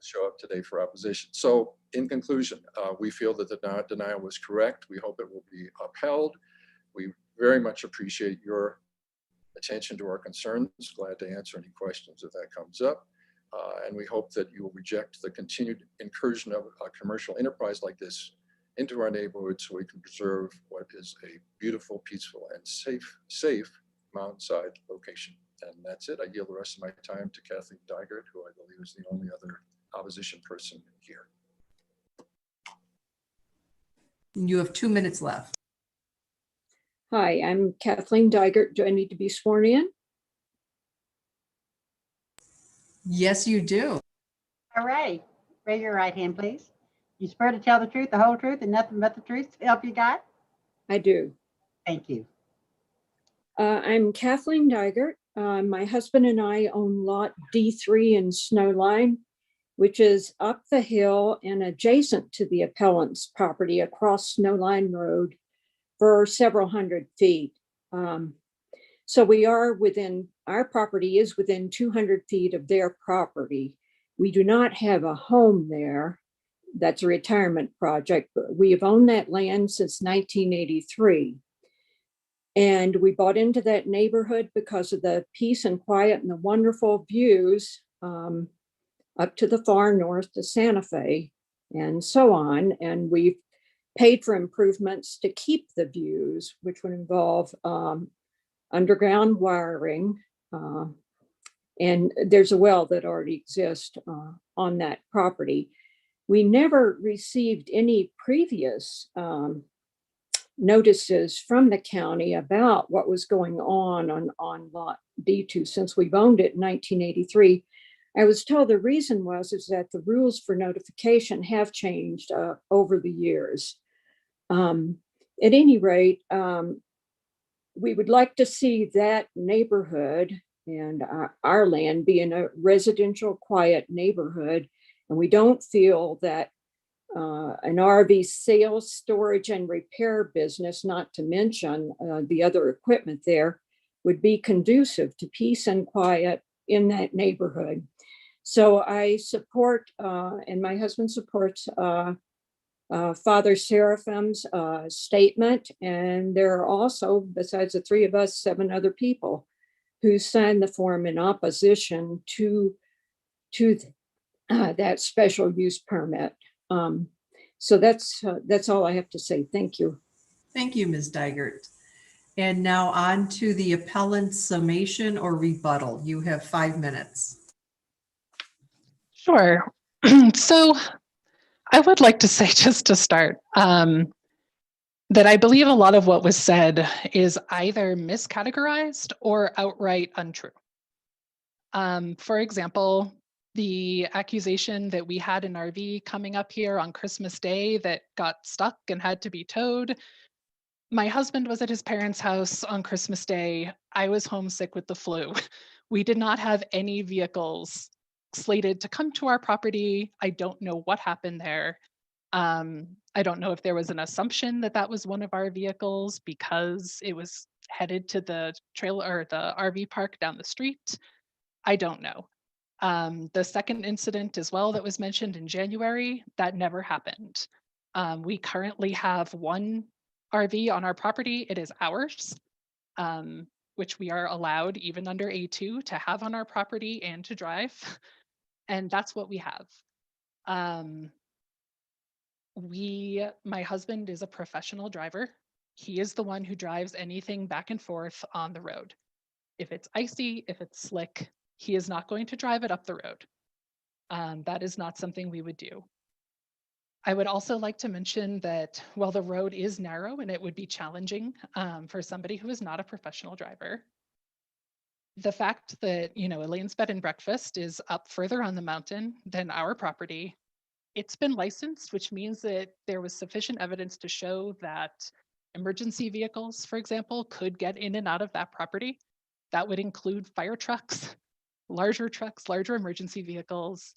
show up today for opposition. So in conclusion, we feel that the denial was correct. We hope it will be upheld. We very much appreciate your attention to our concerns. Glad to answer any questions if that comes up. And we hope that you will reject the continued incursion of a commercial enterprise like this into our neighborhood so we can preserve what is a beautiful, peaceful, and safe mountainside location. And that's it. I yield the rest of my time to Kathleen Dygert, who I believe is the only other opposition person here. You have 2 minutes left. Hi, I'm Kathleen Dygert. Do I need to be sworn in? Yes, you do. All right. Raise your right hand, please. You swear to tell the truth, the whole truth, and nothing but the truth to help you God? I do. Thank you. I'm Kathleen Digert. My husband and I own lot D3 in Snowline, which is up the hill and adjacent to the appellant's property across Snowline Road for several hundred feet. So we are within, our property is within 200 feet of their property. We do not have a home there. That's a retirement project, but we have owned that land since 1983. And we bought into that neighborhood because of the peace and quiet and the wonderful views up to the far north to Santa Fe and so on. And we've paid for improvements to keep the views, which would involve underground wiring. And there's a well that already exists on that property. We never received any previous notices from the county about what was going on lot D2 since we've owned it in 1983. I was told the reason is that the rules for notification have changed over the years. At any rate, we would like to see that neighborhood and our land be in a residential, quiet neighborhood. And we don't feel that an RV sales, storage, and repair business, not to mention the other equipment there, would be conducive to peace and quiet in that neighborhood. So I support, and my husband supports Father Seraphim's statement. And there are also, besides the three of us, 7 other people who signed the form in opposition to that special use permit. So that's all I have to say. Thank you. Thank you, Ms. Digert. And now on to the appellant's summation or rebuttal. You have 5 minutes. Sure. So I would like to say, just to start, that I believe a lot of what was said is either miscategorized or outright untrue. For example, the accusation that we had an RV coming up here on Christmas Day that got stuck and had to be towed. My husband was at his parents' house on Christmas Day. I was homesick with the flu. We did not have any vehicles slated to come to our property. I don't know what happened there. I don't know if there was an assumption that that was one of our vehicles because it was headed to the trailer or the RV park down the street. I don't know. The second incident as well that was mentioned in January, that never happened. We currently have 1 RV on our property. It is ours, which we are allowed even under A2 to have on our property and to drive. And that's what we have. My husband is a professional driver. He is the one who drives anything back and forth on the road. If it's icy, if it's slick, he is not going to drive it up the road. That is not something we would do. I would also like to mention that while the road is narrow and it would be challenging for somebody who is not a professional driver, the fact that, Elaine's Bed and Breakfast is up further on the mountain than our property, it's been licensed, which means that there was sufficient evidence to show that emergency vehicles, for example, could get in and out of that property. That would include fire trucks, larger emergency vehicles.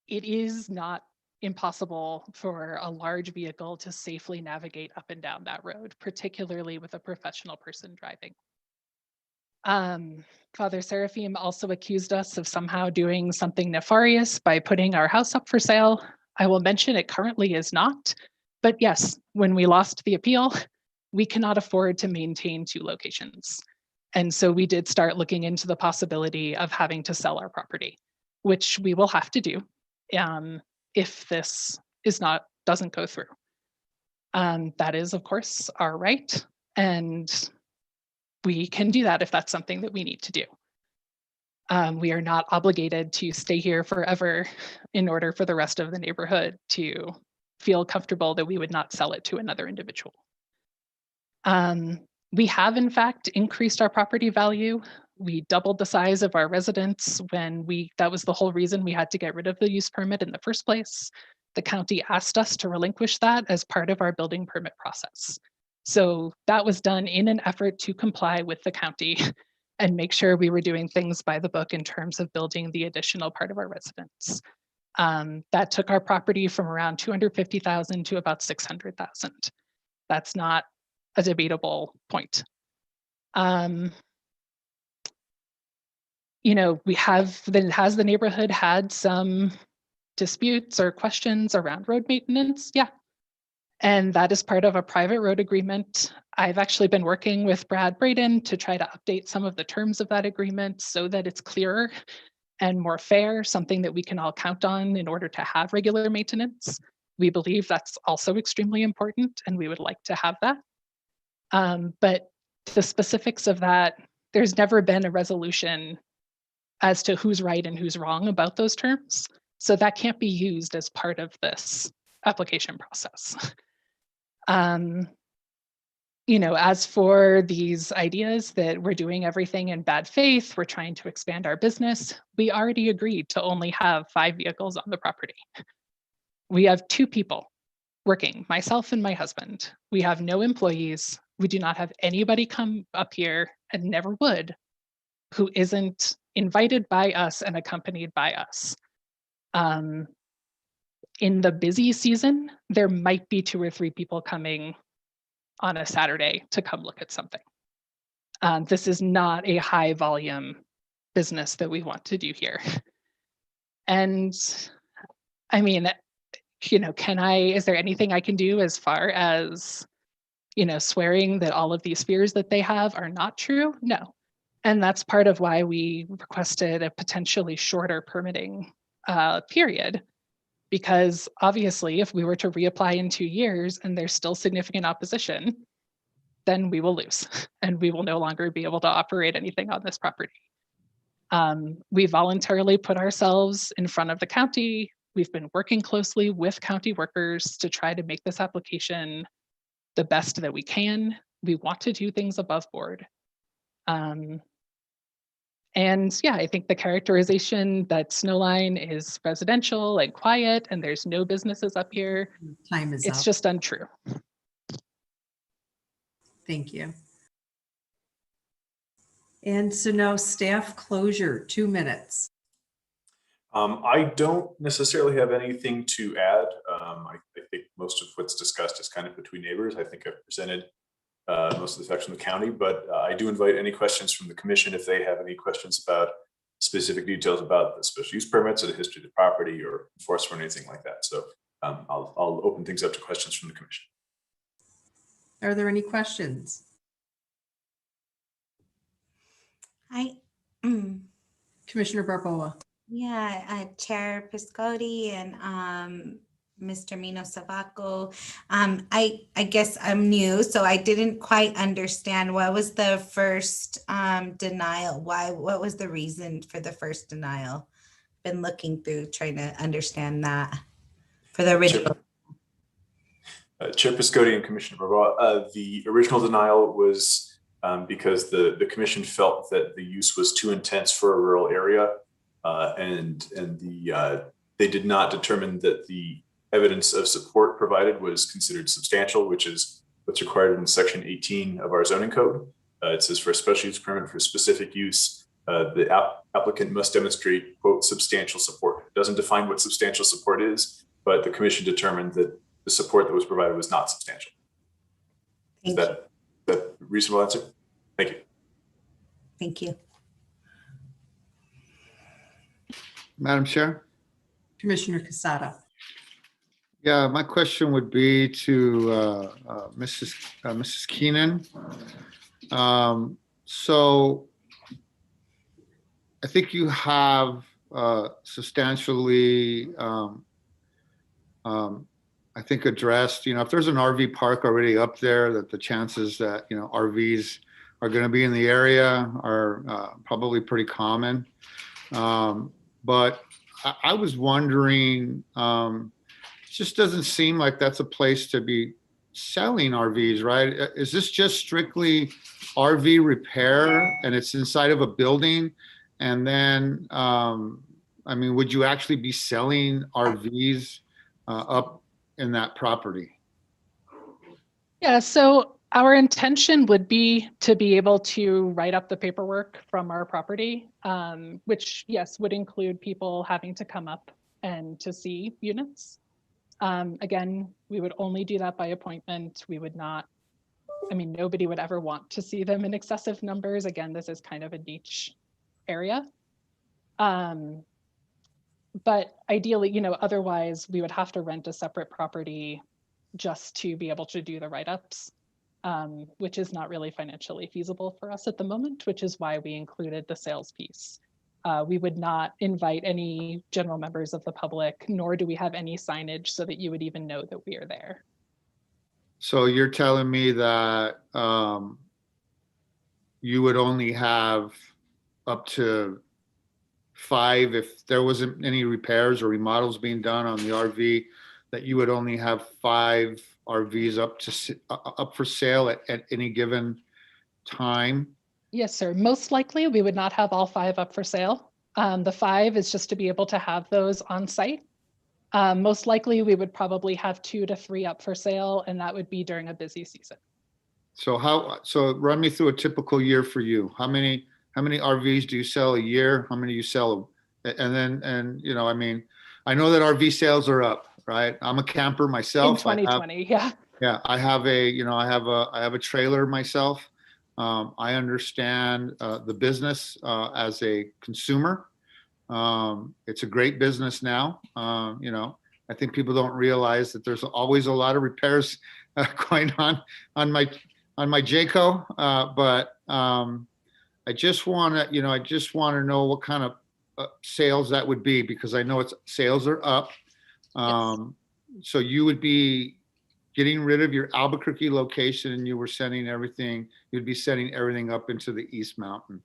It is not impossible for a large vehicle to safely navigate up and down that road, particularly with a professional person driving. Father Seraphim also accused us of somehow doing something nefarious by putting our house up for sale. I will mention it currently is not, but yes, when we lost the appeal, we cannot afford to maintain 2 locations. And so we did start looking into the possibility of having to sell our property, which we will have to do if this doesn't go through. That is, of course, our right. And we can do that if that's something that we need to do. We are not obligated to stay here forever in order for the rest of the neighborhood to feel comfortable that we would not sell it to another individual. We have, in fact, increased our property value. We doubled the size of our residence that was the whole reason we had to get rid of the use permit in the first place. The county asked us to relinquish that as part of our building permit process. So that was done in an effort to comply with the county and make sure we were doing things by the book in terms of building the additional part of our residence. That took our property from around 250,000 to about 600,000. That's not a debatable point. You know, has the neighborhood had some disputes or questions around road maintenance? Yeah. And that is part of a private road agreement. I've actually been working with Brad Braden to try to update some of the terms of that agreement so that it's clearer and more fair, something that we can all count on in order to have regular maintenance. We believe that's also extremely important and we would like to have that. But the specifics of that, there's never been a resolution as to who's right and who's wrong about those terms. So that can't be used as part of this application process. You know, as for these ideas that we're doing everything in bad faith, we're trying to expand our business, we already agreed to only have 5 vehicles on the property. We have 2 people working, myself and my husband. We have no employees. We do not have anybody come up here, and never would, who isn't invited by us and accompanied by us. In the busy season, there might be 2 or 3 people coming on a Saturday to come look at something. This is not a high volume business that we want to do here. And I mean, you know, is there anything I can do as far as, you know, swearing that all of these fears that they have are not true? No. And that's part of why we requested a potentially shorter permitting period. Because obviously, if we were to reapply in 2 years and there's still significant opposition, then we will lose and we will no longer be able to operate anything on this property. We voluntarily put ourselves in front of the county. We've been working closely with county workers to try to make this application the best that we can. We want to do things above board. And yeah, I think the characterization that Snowline is residential and quiet and there's no businesses up here, Time is it's up. just untrue. Thank you. And so now staff closure, 2 minutes. I don't necessarily have anything to add. I think most of what's discussed is kind of between neighbors. I think I've presented most of the facts from the county, but I do invite any questions from the commission if they have any questions about specific details about the special use permits or the history of the property or enforcement or anything like that. So I'll open things up to questions from the commission. Are there any questions? Commissioner Barboa. Yeah, Chair Piscotti and Mr. Mino Savaco. I guess I'm new, so I didn't quite understand what was the first denial. What was the reason for the first denial? Been looking through trying to understand that for the original. Chair Piscotti and Commissioner Barboa, the original denial was because the commission felt that the use was too intense for a rural area, and they did not determine that the evidence of support provided was considered substantial, which is what's required in section 18 of our zoning code. It says for a special use permit for specific use, the applicant must demonstrate, quote, substantial support. It doesn't define what substantial support is, but the commission determined that the support that was provided was not substantial. Is that a reasonable answer? Thank you. Thank you. Madam Chair? Commissioner Casada. Yeah, my question would be to Mrs. Keenan. So I think you have substantially, I think addressed, if there's an RV park already up there, that the chances that, RVs are going to be in the area are probably pretty common. But I was wondering, it just doesn't seem like that's a place to be selling RVs, right? Is this just strictly RV repair and it's inside of a building? And then, would you actually be selling RVs up in that property? Yeah, so Our intention would be to be able to write up the paperwork from our property, which, yes, would include people having to come up and to see units. Again, we would only do that by appointment. We would not, I mean, nobody would ever want to see them in excessive numbers. Again, this is kind of a niche area. But ideally, you know, otherwise we would have to rent a separate property just to be able to do the write-ups, which is not really financially feasible for us at the moment, which is why we included the sales piece. We would not invite any general members of the public, nor do we have any signage so that you would even know that we are there. So you're telling me that you would only have up to 5 if there wasn't any repairs or remodels being done on the RV, that you would only have 5 RVs up for sale at any given time? Yes, sir. Most likely we would not have all 5 up for sale. The 5 is just to be able to have those on site. Most likely we would probably have 2 to 3 up for sale, and that would be during a busy season. So run me through a typical year for you. How many RVs do you sell a year? How many you sell? And you know, I mean, I know that RV sales are up, right? I'm a camper myself. In 2020, yeah. Yeah, I have a trailer myself. I understand the business as a consumer. It's a great business now. You know, I think people don't realize that there's always a lot of repairs going on my Jayco, but I just want to know what kind of sales that would be, because I know sales are up. So you would be getting rid of your Albuquerque location, and you'd be sending everything up into the East Mountain.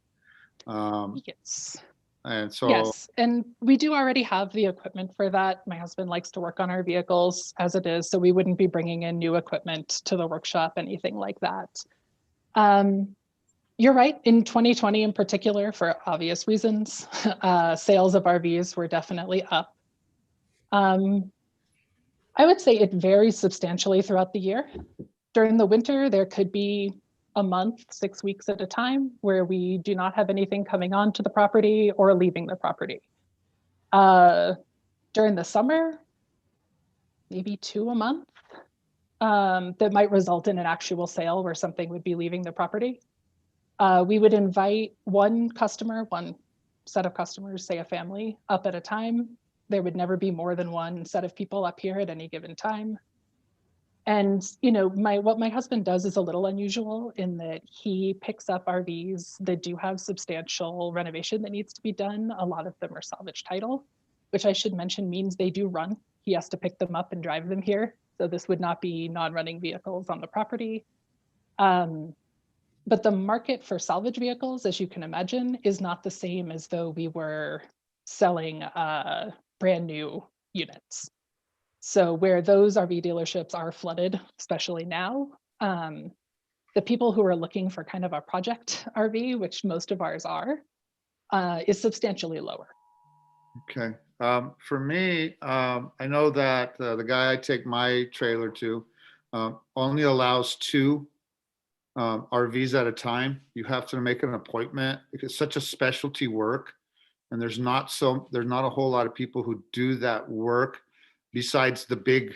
Yes. And so yes, and we do already have the equipment for that. My husband likes to work on our vehicles as it is, so we wouldn't be bringing in new equipment to the workshop, anything like that. You're right. In 2020 in particular, for obvious reasons, sales of RVs were definitely up. I would say it varies substantially throughout the year. During the winter, there could be a month, 6 weeks at a time, where we do not have anything coming onto the property or leaving the property. During the summer, maybe 2 a month, that might result in an actual sale where something would be leaving the property. We would invite one set of customers, say a family, up at a time. There would never be more than one set of people up here at any given time. And you know, what my husband does is a little unusual in that he picks up RVs that do have substantial renovation that needs to be done. A lot of them are salvage title, which I should mention means they do run. He has to pick them up and drive them here. So this would not be non-running vehicles on the property. But the market for salvage vehicles, as you can imagine, is not the same as though we were selling brand new units. So where those RV dealerships are flooded, especially now, the people who are looking for kind of a project RV, which most of ours are, is substantially lower. Okay. For me, I know that the guy I take my trailer to only allows 2 RVs at a time. You have to make an appointment because it's such a specialty work, and there's not a whole lot of people who do that work besides the big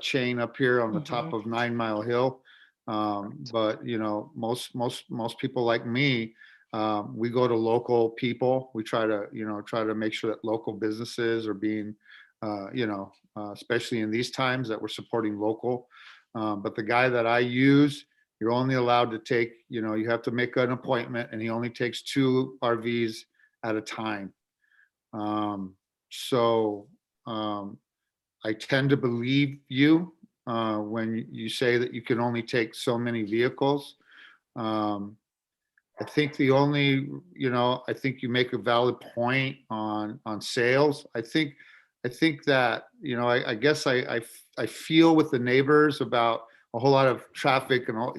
chain up here on the top of 9 Mile Hill. But you know, most people like me, we go to local people. We try to make sure that local businesses are being, especially in these times, that we're supporting local. But the guy that I use, you're only allowed to take, you have to make an appointment, and he only takes 2 RVs at a time. I tend to believe you when you say that you can only take so many vehicles. I think I think you make a valid point on sales. I think that, I guess I feel with the neighbors about a whole lot of traffic and all,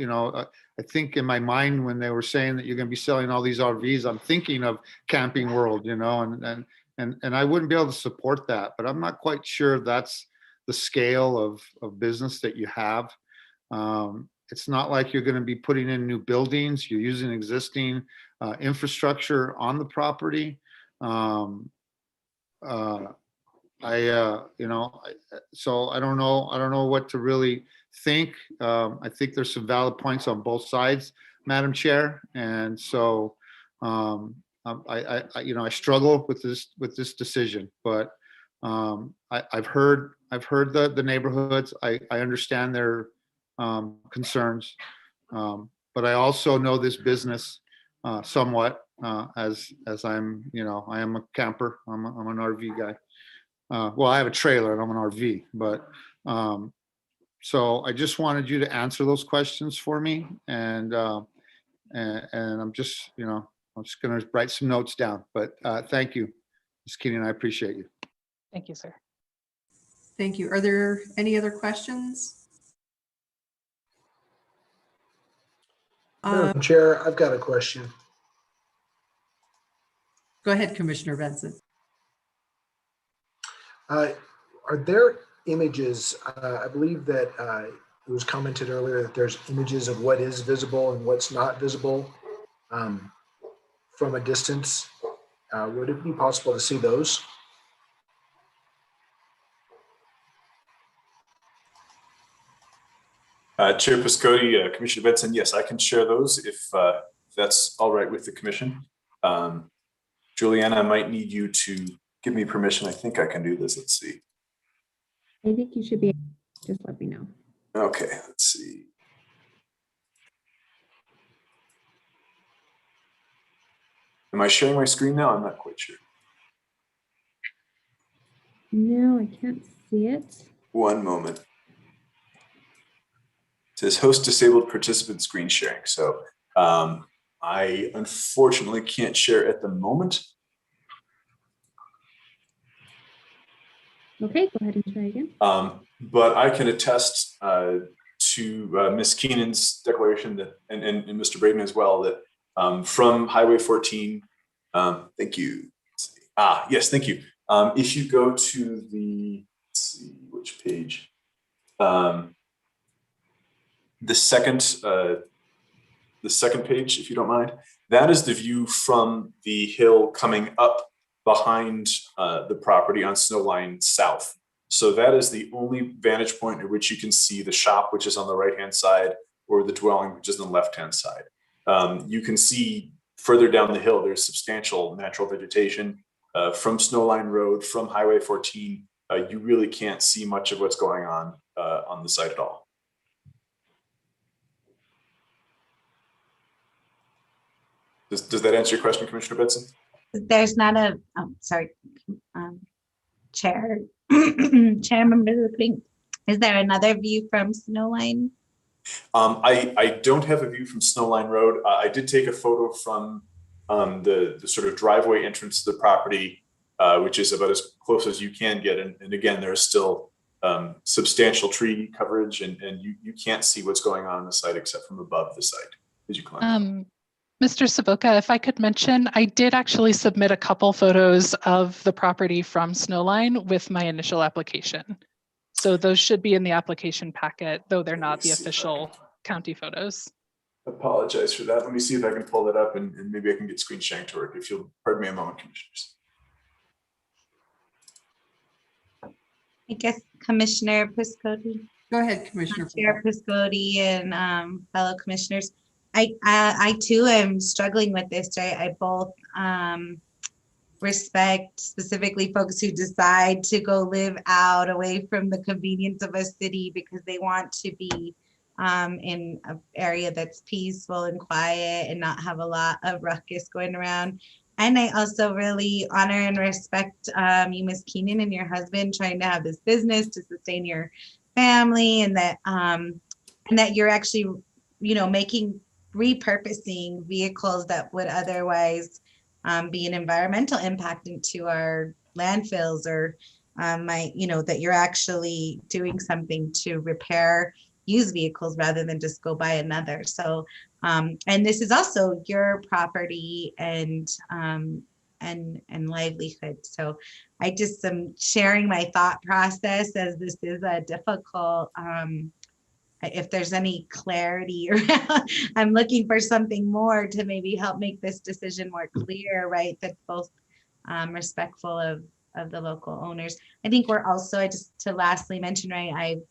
I think in my mind when they were saying that you're going to be selling all these RVs, I'm thinking of Camping World, and I wouldn't be able to support that, but I'm not quite sure that's the scale of business that you have. it's not like you're going to be putting in new buildings. You're using existing infrastructure on the property. So I don't know what to really think. I think there's some valid points on both sides, Madam Chair. And so I struggle with this decision, but I've heard the neighborhoods. I understand their concerns, but I also know this business somewhat as I'm, I am a camper. I'm an RV guy. Well, I have a trailer and I'm an RV, but so I just wanted you to answer those questions for me, and I'm just, I'm just going to write some notes down. But thank you, Ms. Keenan. I appreciate you. Thank you, sir. Thank you. Are there any other questions? Madam Chair, I've got a question. Go ahead, Commissioner Benson. Are there images? I believe that it was commented earlier that there's images of what is visible and what's not visible from a distance. Would it be possible to see those? Chair Piscotti, Commissioner Benson, yes, I can share those if that's all right with the commission. Juliana, I might need you to give me permission. I think I can do this. Let's see. I think you should be, just let me know. Okay, let's see. Am I sharing my screen now? I'm not quite sure. No, I can't see it. One moment. It says host disabled participant screen sharing. So I unfortunately can't share at the moment. Okay, go ahead and try again. But I can attest to Ms. Keenan's declaration that, and Mr. Braden as well, that from Highway 14, thank you. Yes, thank you. If you go to the, let's see, which page? The second page, if you don't mind, that is the view from the hill coming up behind the property on Snowline South. So that is the only vantage point at which you can see the shop, which is on the right-hand side, or the dwelling, which is on the left-hand side. You can see further down the hill, there's substantial natural vegetation from Snowline Road, from Highway 14. You really can't see much of what's going on the site at all. Does that answer your question, Commissioner Benson? There's not a, sorry, Chair, Chairman King, is there another view from Snowline? I don't have a view from Snowline Road. I did take a photo from the sort of driveway entrance to the property, which is about as close as you can get. And again, there's still substantial tree coverage, and you can't see what's going on the site except from above the site as you climb. Mr. Savoca, if I could mention, I did actually submit a couple photos of the property from Snowline with my initial application. So those should be in the application packet, though they're not the official county photos. Apologize for that. Let me see if I can pull that up, and maybe I can get screen sharing to work. If you'll pardon me a moment, commissioners. I guess Commissioner Piscotti. Go ahead, Commissioner. Chair Piscotti and fellow commissioners. I too am struggling with this. I both respect specifically folks who decide to go live out away from the convenience of a city because they want to be in an area that's peaceful and quiet and not have a lot of ruckus going around. And I also really honor and respect you, Ms. Keenan, and your husband trying to have this business to sustain your family, and that you're actually, repurposing vehicles that would otherwise be an environmental impact into our landfills, or that you're actually doing something to repair used vehicles rather than just go buy another. So, and this is also your property and livelihood. So I just am sharing my thought process, as this is a difficult if there's any clarity around, I'm looking for something more to maybe help make this decision more clear, right? That's both respectful of the local owners. I think we're also, just to lastly mention, right, I've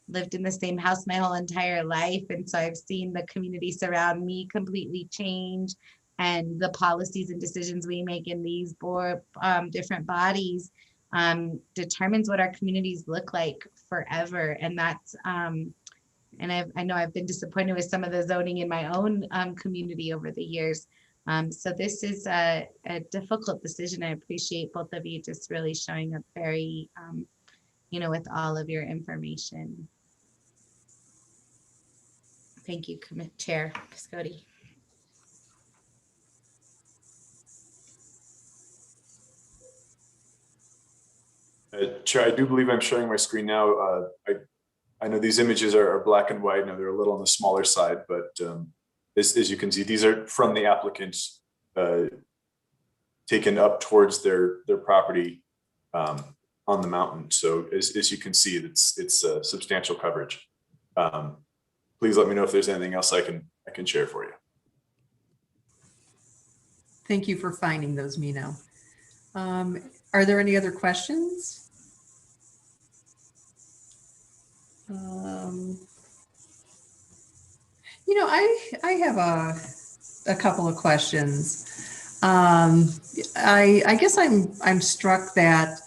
lived in the same house my whole entire life. And so I've seen the community surround me completely change, and the policies and decisions we make in these different bodies determines what our communities look like forever. And that's, and I know I've been disappointed with some of the zoning in my own community over the years. So this is a difficult decision. I appreciate both of you just really showing up very, with all of your information. Thank you, Chair Piscotti. Chair, I do believe I'm sharing my screen now. I know these images are black and white. Now they're a little on the smaller side, but as you can see, these are from the applicants taken up towards their property on the mountain. So as you can see, it's substantial coverage. Please let me know if there's anything else I can share for you. Thank you for finding those, Mino. Are there any other questions? I have a couple of questions. I guess I'm struck that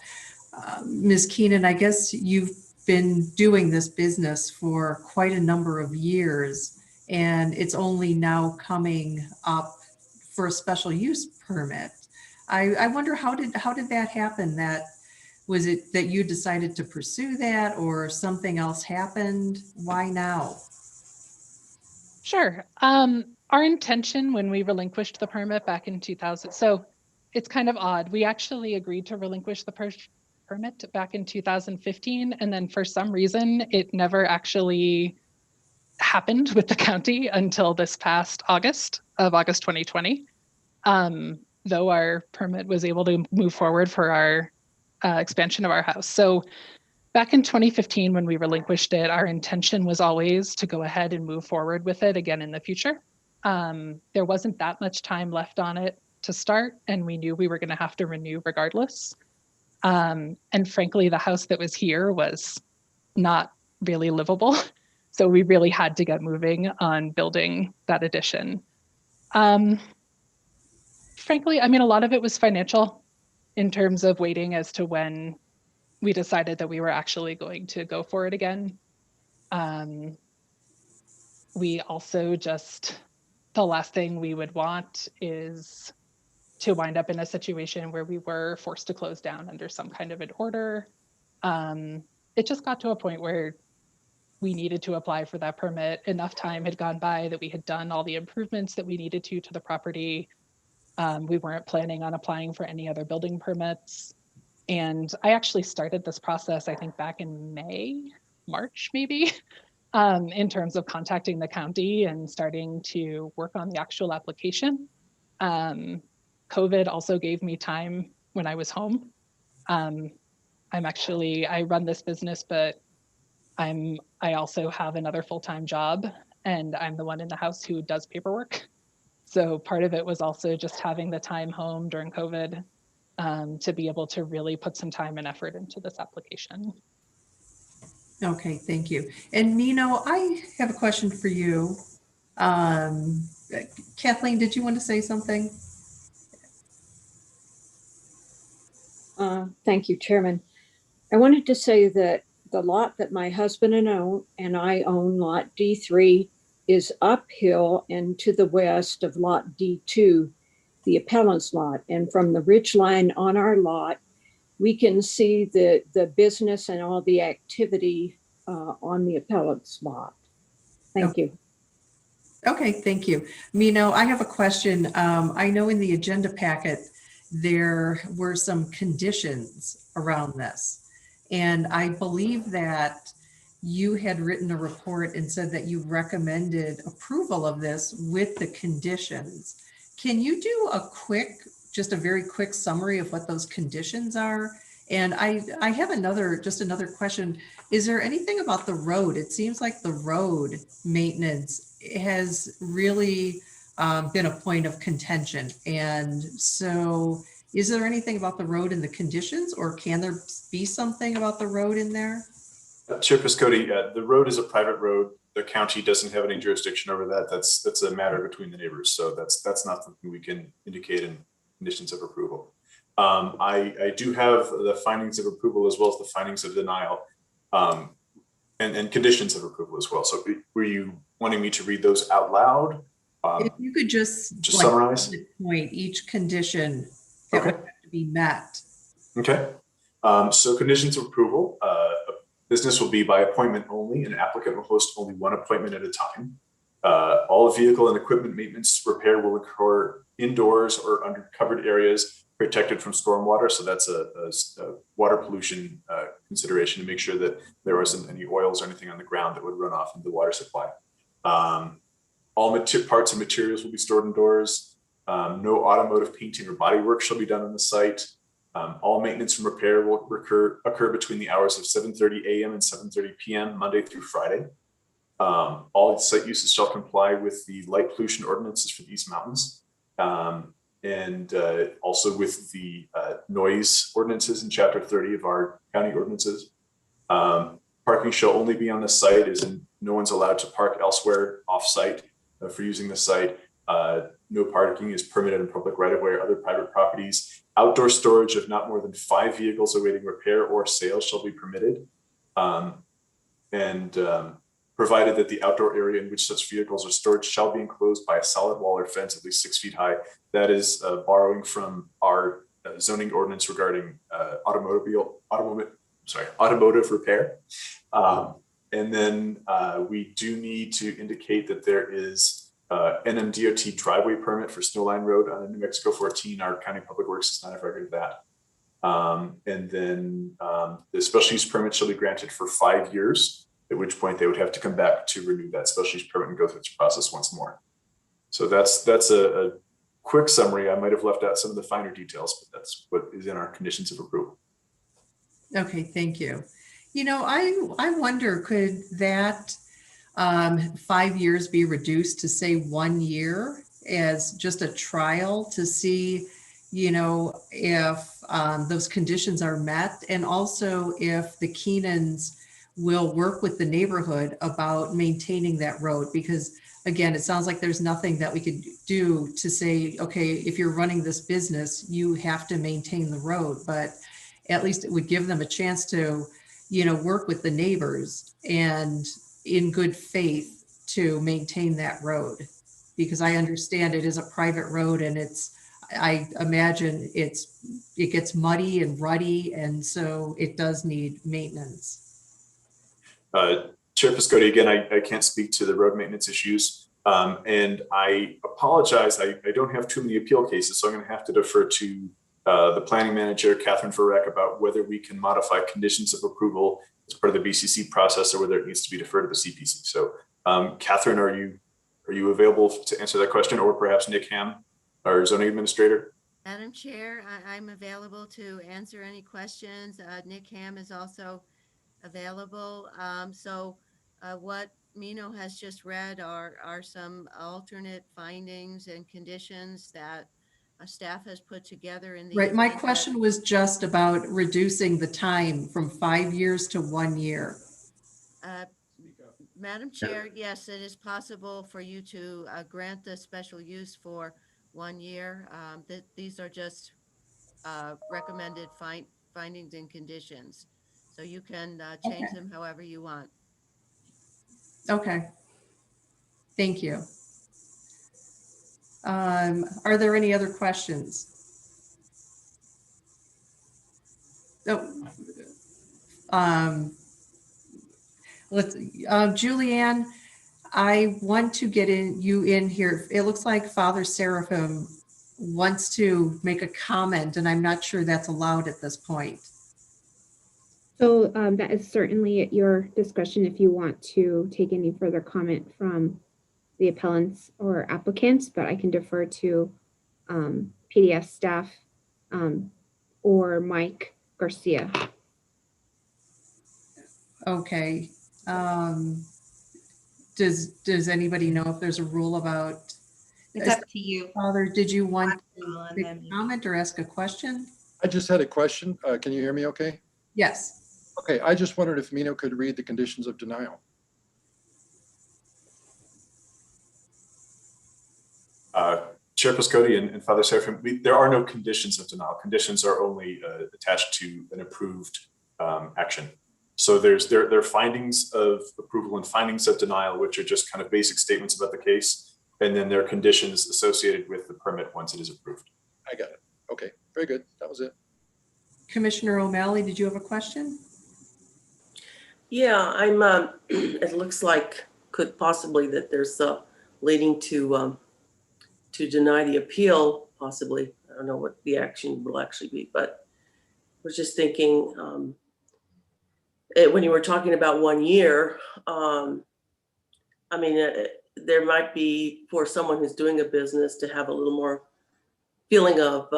Ms. Keenan, I guess you've been doing this business for quite a number of years, and it's only now coming up for a special use permit. I wonder how did that happen? Was it that you decided to pursue that, or something else happened? Why now? Sure. Our intention when we relinquished the permit back in 2000, so it's kind of odd. We actually agreed to relinquish the permit back in 2015, and then for some reason, it never actually happened with the county until this past August 2020. Though our permit was able to move forward for our expansion of our house. So back in 2015, when we relinquished it, our intention was always to go ahead and move forward with it again in the future. There wasn't that much time left on it to start, and we knew we were going to have to renew regardless. And frankly, the house that was here was not really livable. So we really had to get moving on building that addition. Frankly, I mean, a lot of it was financial in terms of waiting as to when we decided that we were actually going to go for it again. We also the last thing we would want is to wind up in a situation where we were forced to close down under some kind of an order. It just got to a point where we needed to apply for that permit. Enough time had gone by that we had done all the improvements that we needed to the property. We weren't planning on applying for any other building permits. And I actually started this process, I think back in March, maybe, in terms of contacting the county and starting to work on the actual application. COVID also gave me time when I was home. I run this business, but I also have another full-time job, and I'm the one in the house who does paperwork. So part of it was also just having the time home during COVID to be able to really put some time and effort into this application. Okay, thank you. And Mino, I have a question for you. Kathleen, did you want to say something? Thank you, Chairman. I wanted to say that the lot that my husband and I own, lot D3, is uphill and to the west of lot D2, the appellant's lot. And from the ridge line on our lot, we can see the business and all the activity on the appellant's lot. Thank you. Okay, thank you. Mino, I have a question. I know in the agenda packet, there were some conditions around this. And I believe that you had written a report and said that you recommended approval of this with the conditions. Can you do just a very quick summary of what those conditions are And I have just another question. Is there anything about the road? It seems like the road maintenance has really been a point of contention. And so is there anything about the road and the conditions, or can there be something about the road in there? Chair Piscotti, the road is a private road. The county doesn't have any jurisdiction over that. That's a matter between the neighbors. So that's not something we can indicate in conditions of approval. I do have the findings of approval as well as the findings of denial, and conditions of approval as well. So were you wanting me to read those out loud? If you could just like, summarize point each condition that would have to be met. Okay. So conditions of approval, business will be by appointment only. An applicant will host only one appointment at a time. All vehicle and equipment maintenance repair will occur indoors or under covered areas protected from stormwater. So that's a water pollution consideration to make sure that there wasn't any oils or anything on the ground that would run off into the water supply. All parts and materials will be stored indoors. No automotive painting or body work shall be done on the site. All maintenance and repair will occur between the hours of 7:30 a.m. and 7:30 p.m. Monday through Friday. All site uses shall comply with the light pollution ordinances for the East Mountains, and also with the noise ordinances in Chapter 30 of our county ordinances. Parking shall only be on the site, as in no one's allowed to park elsewhere off-site for using the site. No parking is permitted in public right-of-way or other private properties. Outdoor storage of not more than 5 vehicles awaiting repair or sale shall be permitted. Provided that the outdoor area in which such vehicles are stored shall be enclosed by a solid wall or fence at least 6 feet high. That is borrowing from our zoning ordinance regarding automotive repair. And then we do need to indicate that there is NMDOT driveway permit for Snowline Road on New Mexico 14. Our county public works is not a record of that. And then the special use permit shall be granted for 5 years, at which point they would have to come back to renew that special use permit and go through this process once more. So that's a quick summary. I might have left out some of the finer details, but that's what is in our conditions of approval. Okay, thank you. You know, I wonder, could that 5 years be reduced to say 1 year as just a trial to see, you know, if those conditions are met, and also if the Keenans will work with the neighborhood about maintaining that road? Because again, it sounds like there's nothing that we could do to say, okay, if you're running this business, you have to maintain the road, but at least it would give them a chance to, you know, work with the neighbors and in good faith to maintain that road. Because I understand it is a private road, and I imagine it gets muddy and ruddy, and so it does need maintenance. Chair Piscotti, again, I can't speak to the road maintenance issues. And I apologize, I don't have too many appeal cases, so I'm gonna have to defer to the planning manager, Catherine Farek, about whether we can modify conditions of approval as part of the BCC process or whether it needs to be deferred to the CPC. So Catherine, are you available to answer that question, or perhaps Nick Ham, our zoning administrator? Madam Chair, I'm available to answer any questions. Nick Ham is also available. What Mino has just read are some alternate findings and conditions that staff has put together in the. Right, my question was just about reducing the time from 5 years to 1 year. Madam Chair, yes, it is possible for you to grant the special use for 1 year. These are just recommended findings and conditions. So you can change them however you want. Okay. Thank you. Are there any other questions? Julianne, I want to get you in here. It looks like Father Seraphim wants to make a comment, and I'm not sure that's allowed at this point. So that is certainly at your discretion if you want to take any further comment from the appellants or applicants, but I can defer to PDF staff or Mike Garcia. Okay. Does anybody know if there's a rule about? It's up to you. Father, did you want And to then- comment or ask a question? I just had a question. Can you hear me okay? Yes. Okay, I just wondered if Mino could read the conditions of denial. Chair Piscotti and Father Seraphim, there are no conditions of denial. Conditions are only attached to an approved action. So there are findings of approval and findings of denial, which are just kind of basic statements about the case. And then there are conditions associated with the permit once it is approved. I got it. Okay, very good. That was it. Commissioner O'Malley, did you have a question? Yeah, I'm, it looks like could possibly that there's leading to deny the appeal, possibly. I don't know what the action will actually be, but I was just thinking, when you were talking about 1 year, I mean, there might be for someone who's doing a business to have a little more feeling of,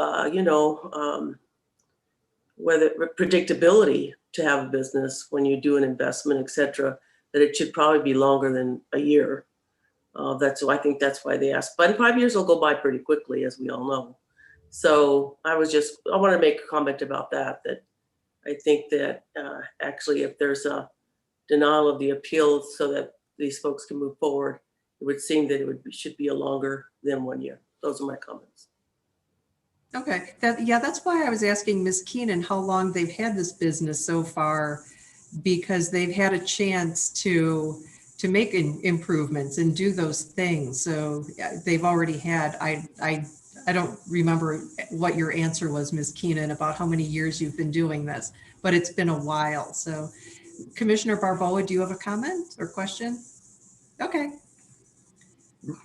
whether predictability to have a business when you do an investment, et cetera, that it should probably be longer than a year. I think that's why they asked. But 5 years will go by pretty quickly, as we all know. So I want to make a comment about that I think that actually if there's a denial of the appeal so that these folks can move forward, it would seem that should be a longer than 1 year. Those are my comments. Okay, that's why I was asking Ms. Keenan how long they've had this business so far, because they've had a chance to make improvements and do those things. So they've already had, I don't remember what your answer was, Ms. Keenan, about how many years you've been doing this, but it's been a while. So Commissioner Barboa, do you have a comment or question? Okay.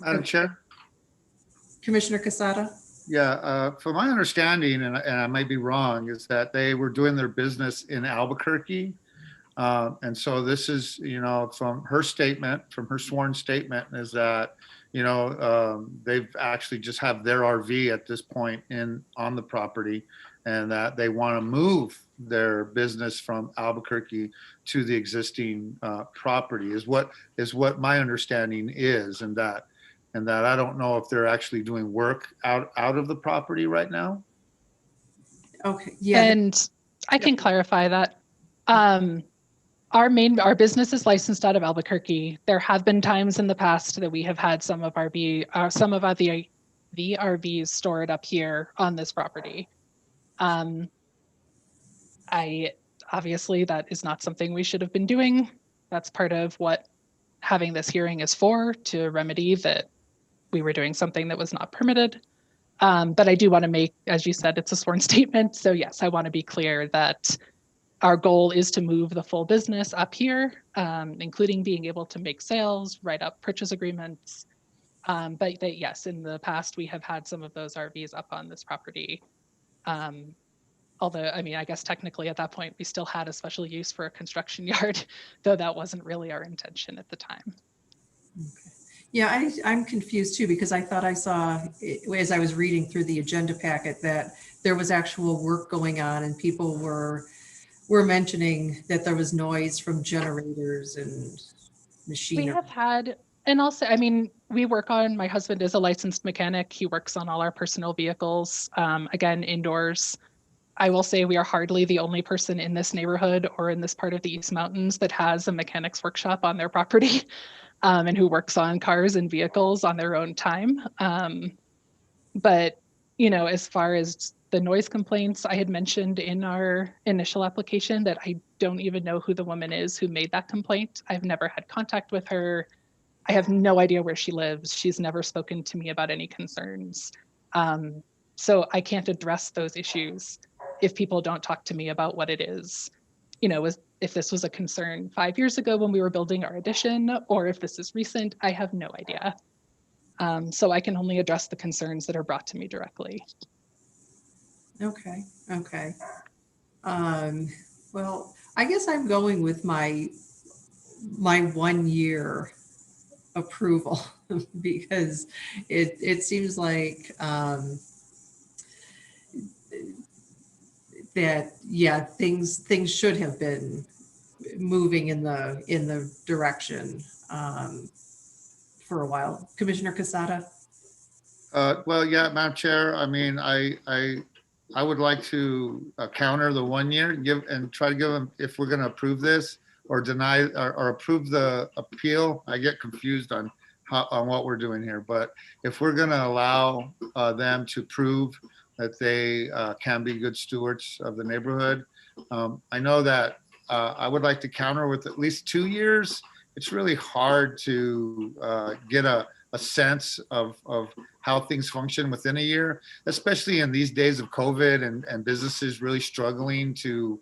Madam Chair? Commissioner Casada? Yeah, from my understanding, and I might be wrong, is that they were doing their business in Albuquerque. And so this is, from her statement, from her sworn statement, is that, they've actually just have their RV at this point on the property, and that they want to move their business from Albuquerque to the existing property is what my understanding is, and that I don't know if they're actually doing work out of the property right now. Okay, yeah. And I can clarify that. Our business is licensed out of Albuquerque. There have been times in the past that we have had some of the RVs stored up here on this property. Obviously that is not something we should have been doing. That's part of what having this hearing is for, to remedy that we were doing something that was not permitted. But I do want to make, as you said, it's a sworn statement. So yes, I want to be clear that our goal is to move the full business up here, including being able to make sales, write up purchase agreements. But that, yes, in the past, we have had some of those RVs up on this property. Although, I mean, I guess technically at that point, we still had a special use for a construction yard, though that wasn't really our intention at the time. Okay. Yeah, I'm confused too, because I thought I saw, as I was reading through the agenda packet, that there was actual work going on and people were mentioning that there was noise from generators and machinery. We have had, and also, I mean, my husband is a licensed mechanic. He works on all our personal vehicles, again, indoors. I will say we are hardly the only person in this neighborhood or in this part of the East Mountains that has a mechanic's workshop on their property, and who works on cars and vehicles on their own time. But, as far as the noise complaints, I had mentioned in our initial application that I don't even know who the woman is who made that complaint. I've never had contact with her. I have no idea where she lives. She's never spoken to me about any concerns. So I can't address those issues if people don't talk to me about what it is. If this was a concern 5 years ago when we were building our addition, or if this is recent, I have no idea. So I can only address the concerns that are brought to me directly. Okay. Well, I guess I'm going with my 1 year approval because it seems like that, yeah, things should have been moving in the direction for a while. Commissioner Casada? Well, yeah, Madam Chair, I mean, I would like to counter the 1 year, try to give them, if we're gonna approve this or deny or approve the appeal, I get confused on what we're doing here. But if we're gonna allow them to prove that they can be good stewards of the neighborhood, I know that I would like to counter with at least 2 years. It's really hard to get a sense of how things function within a year, especially in these days of COVID and businesses really struggling to,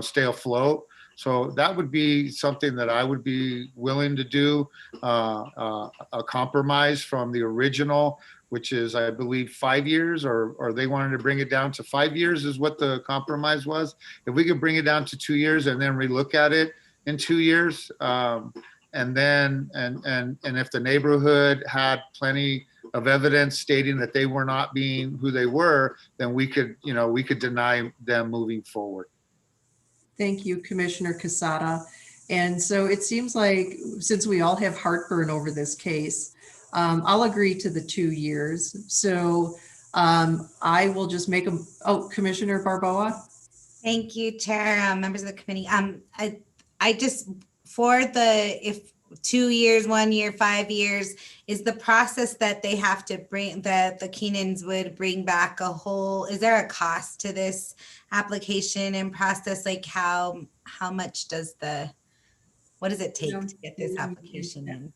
stay afloat. So that would be something that I would be willing to do, a compromise from the original, which is, I believe, 5 years, or they wanted to bring it down to 5 years is what the compromise was. If we could bring it down to 2 years and then relook at it in 2 years, and if the neighborhood had plenty of evidence stating that they were not being who they were, then we could deny them moving forward. Thank you, Commissioner Casada. And so it seems like, since we all have heartburn over this case, I'll agree to the 2 years. So I will just make Commissioner Barboa? Thank you, Chair, members of the committee. I just, for if 2 years, 1 year, 5 years, is the process that they have to bring, that the Keenans would bring back is there a cost to this application and process? Like how much what does it take to get this application in?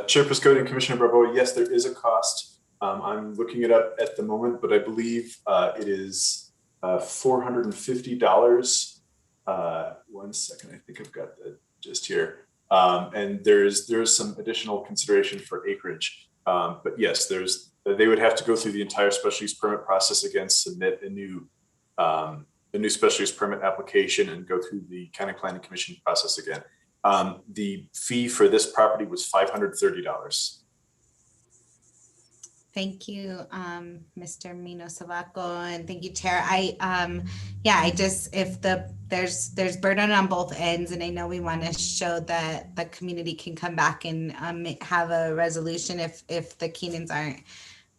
Chair Piscotti and Commissioner Barboa, yes, there is a cost. I'm looking it up at the moment, but I believe it is $450. 1 second, I think I've got the gist here. And there's some additional consideration for acreage. But yes, they would have to go through the entire special use permit process again, submit a new special use permit application, and go through the County Planning Commission process again. The fee for this property was $530. Thank you, Mr. Mino Savaco, and thank you, Chair. There's burden on both ends, and I know we want to show that the community can come back and have a resolution if the Keenans aren't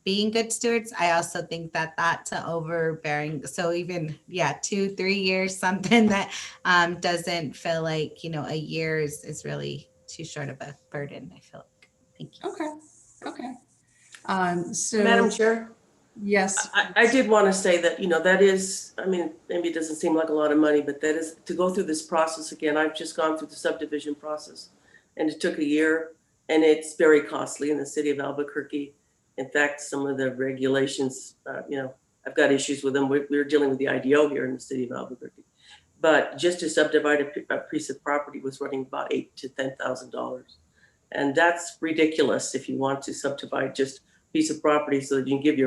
being good stewards. I also think that that's an overbearing. So even 2-3 years, something that doesn't feel like a year is really too short of a burden, I feel like. Thank you. Okay. So Madam Chair? Yes. I did want to say that, that is, I mean, maybe it doesn't seem like a lot of money, but that is to go through this process again. I've just gone through the subdivision process and it took a year, and it's very costly in the city of Albuquerque. In fact, some of the regulations, I've got issues with them. We're dealing with the IDO here in the city of Albuquerque. But just to subdivide a piece of property was running about $8,000 to $10,000. And that's ridiculous if you want to subdivide just a piece of property so that you can give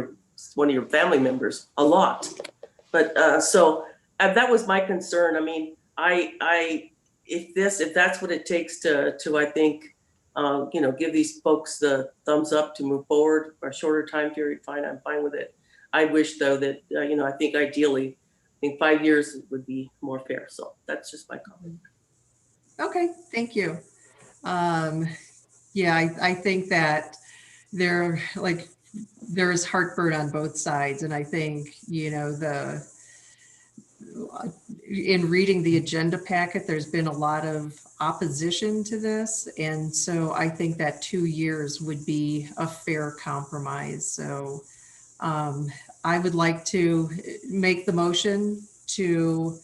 one of your family members a lot. But so that was my concern. I mean, if that's what it takes to I think, give these folks the thumbs up to move forward for a shorter time period, fine, I'm fine with it. I wish though that, I think ideally, 5 years would be more fair. So that's just my comment. Okay, thank you. I think that there is heartburn on both sides. And I think, in reading the agenda packet, there's been a lot of opposition to this. And so I think that 2 years would be a fair compromise. So I would like to make the motion to,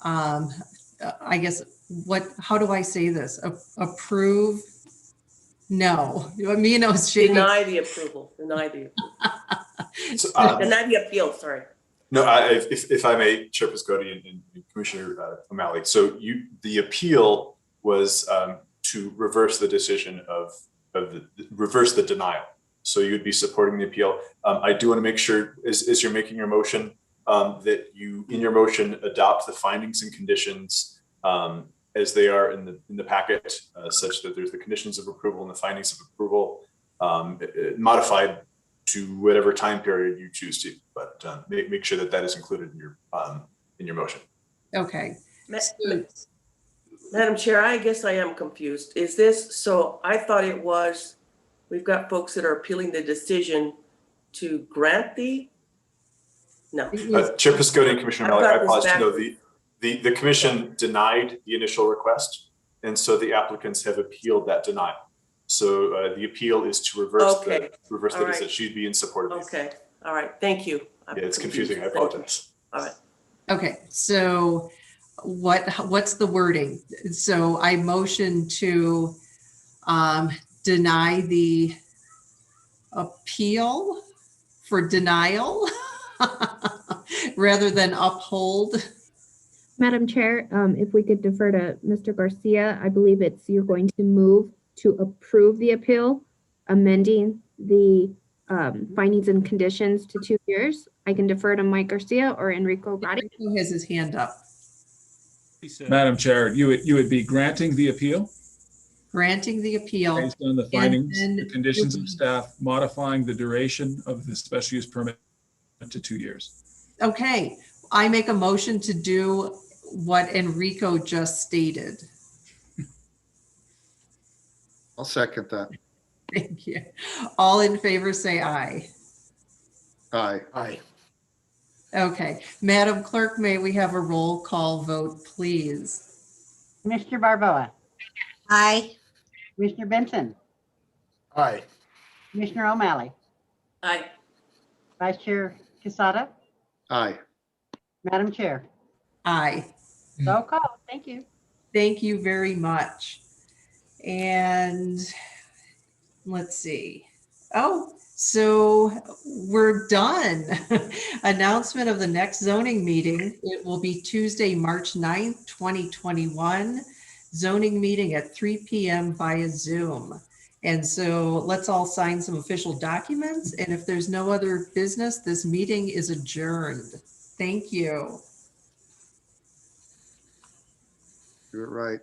I guess, how do I say this? Approve? No, Mino's shaking. Deny the approval. Deny the appeal. Sorry. No, if I may, Chair Piscotti and Commissioner O'Malley. So the appeal was to reverse the decision reverse the denial. So you'd be supporting the appeal. I do want to make sure, as you're making your motion, that you, in your motion, adopt the findings and conditions as they are in the packet, such that there's the conditions of approval and the findings of approval modified to whatever time period you choose to, but make sure that that is included in your motion. Okay. Madam Chair, I guess I am confused. Is this, so I thought it was, we've got folks that are appealing the decision to grant no. Chair Piscotti and Commissioner O'Malley, I apologize. back- No, the commission denied the initial request, and so the applicants have appealed that denial. So the appeal is to reverse Okay. the All right. decision. She'd be in support of it. Okay, all right, thank you. I'm Yeah, it's confused. confusing. I Thank you. apologize. All right. Okay, so what's the wording? So I motion to deny the appeal for denial rather than uphold. Madam Chair, if we could defer to Mr. Garcia, I believe you're going to move to approve the appeal, amending the findings and conditions to 2 years. I can defer to Mike Garcia or Enrico Gotti. Who has his hand up? He said- Madam Chair, you would be granting the appeal Granting the appeal. based on the findings, then the conditions of staff, modifying the duration of the special use permit to 2 years. Okay, I make a motion to do what Enrico just stated. I'll second that. Thank you. All in favor, say aye. Aye. Aye. Okay, Madam Clerk, may we have a roll call vote, please? Commissioner Barboa, Aye. Commissioner Benson, Aye. Commissioner O'Malley, Aye. Vice Chair Quesada, Aye. Madam Chair. Aye. So called. Thank you. Thank you very much. And let's see. Oh, so we're done. Announcement of the next zoning meeting. It will be Tuesday, March 9th, 2021. Zoning meeting at 3 p.m. via Zoom. And so let's all sign some official documents. And if there's no other business, this meeting is adjourned. Thank you. Do it right.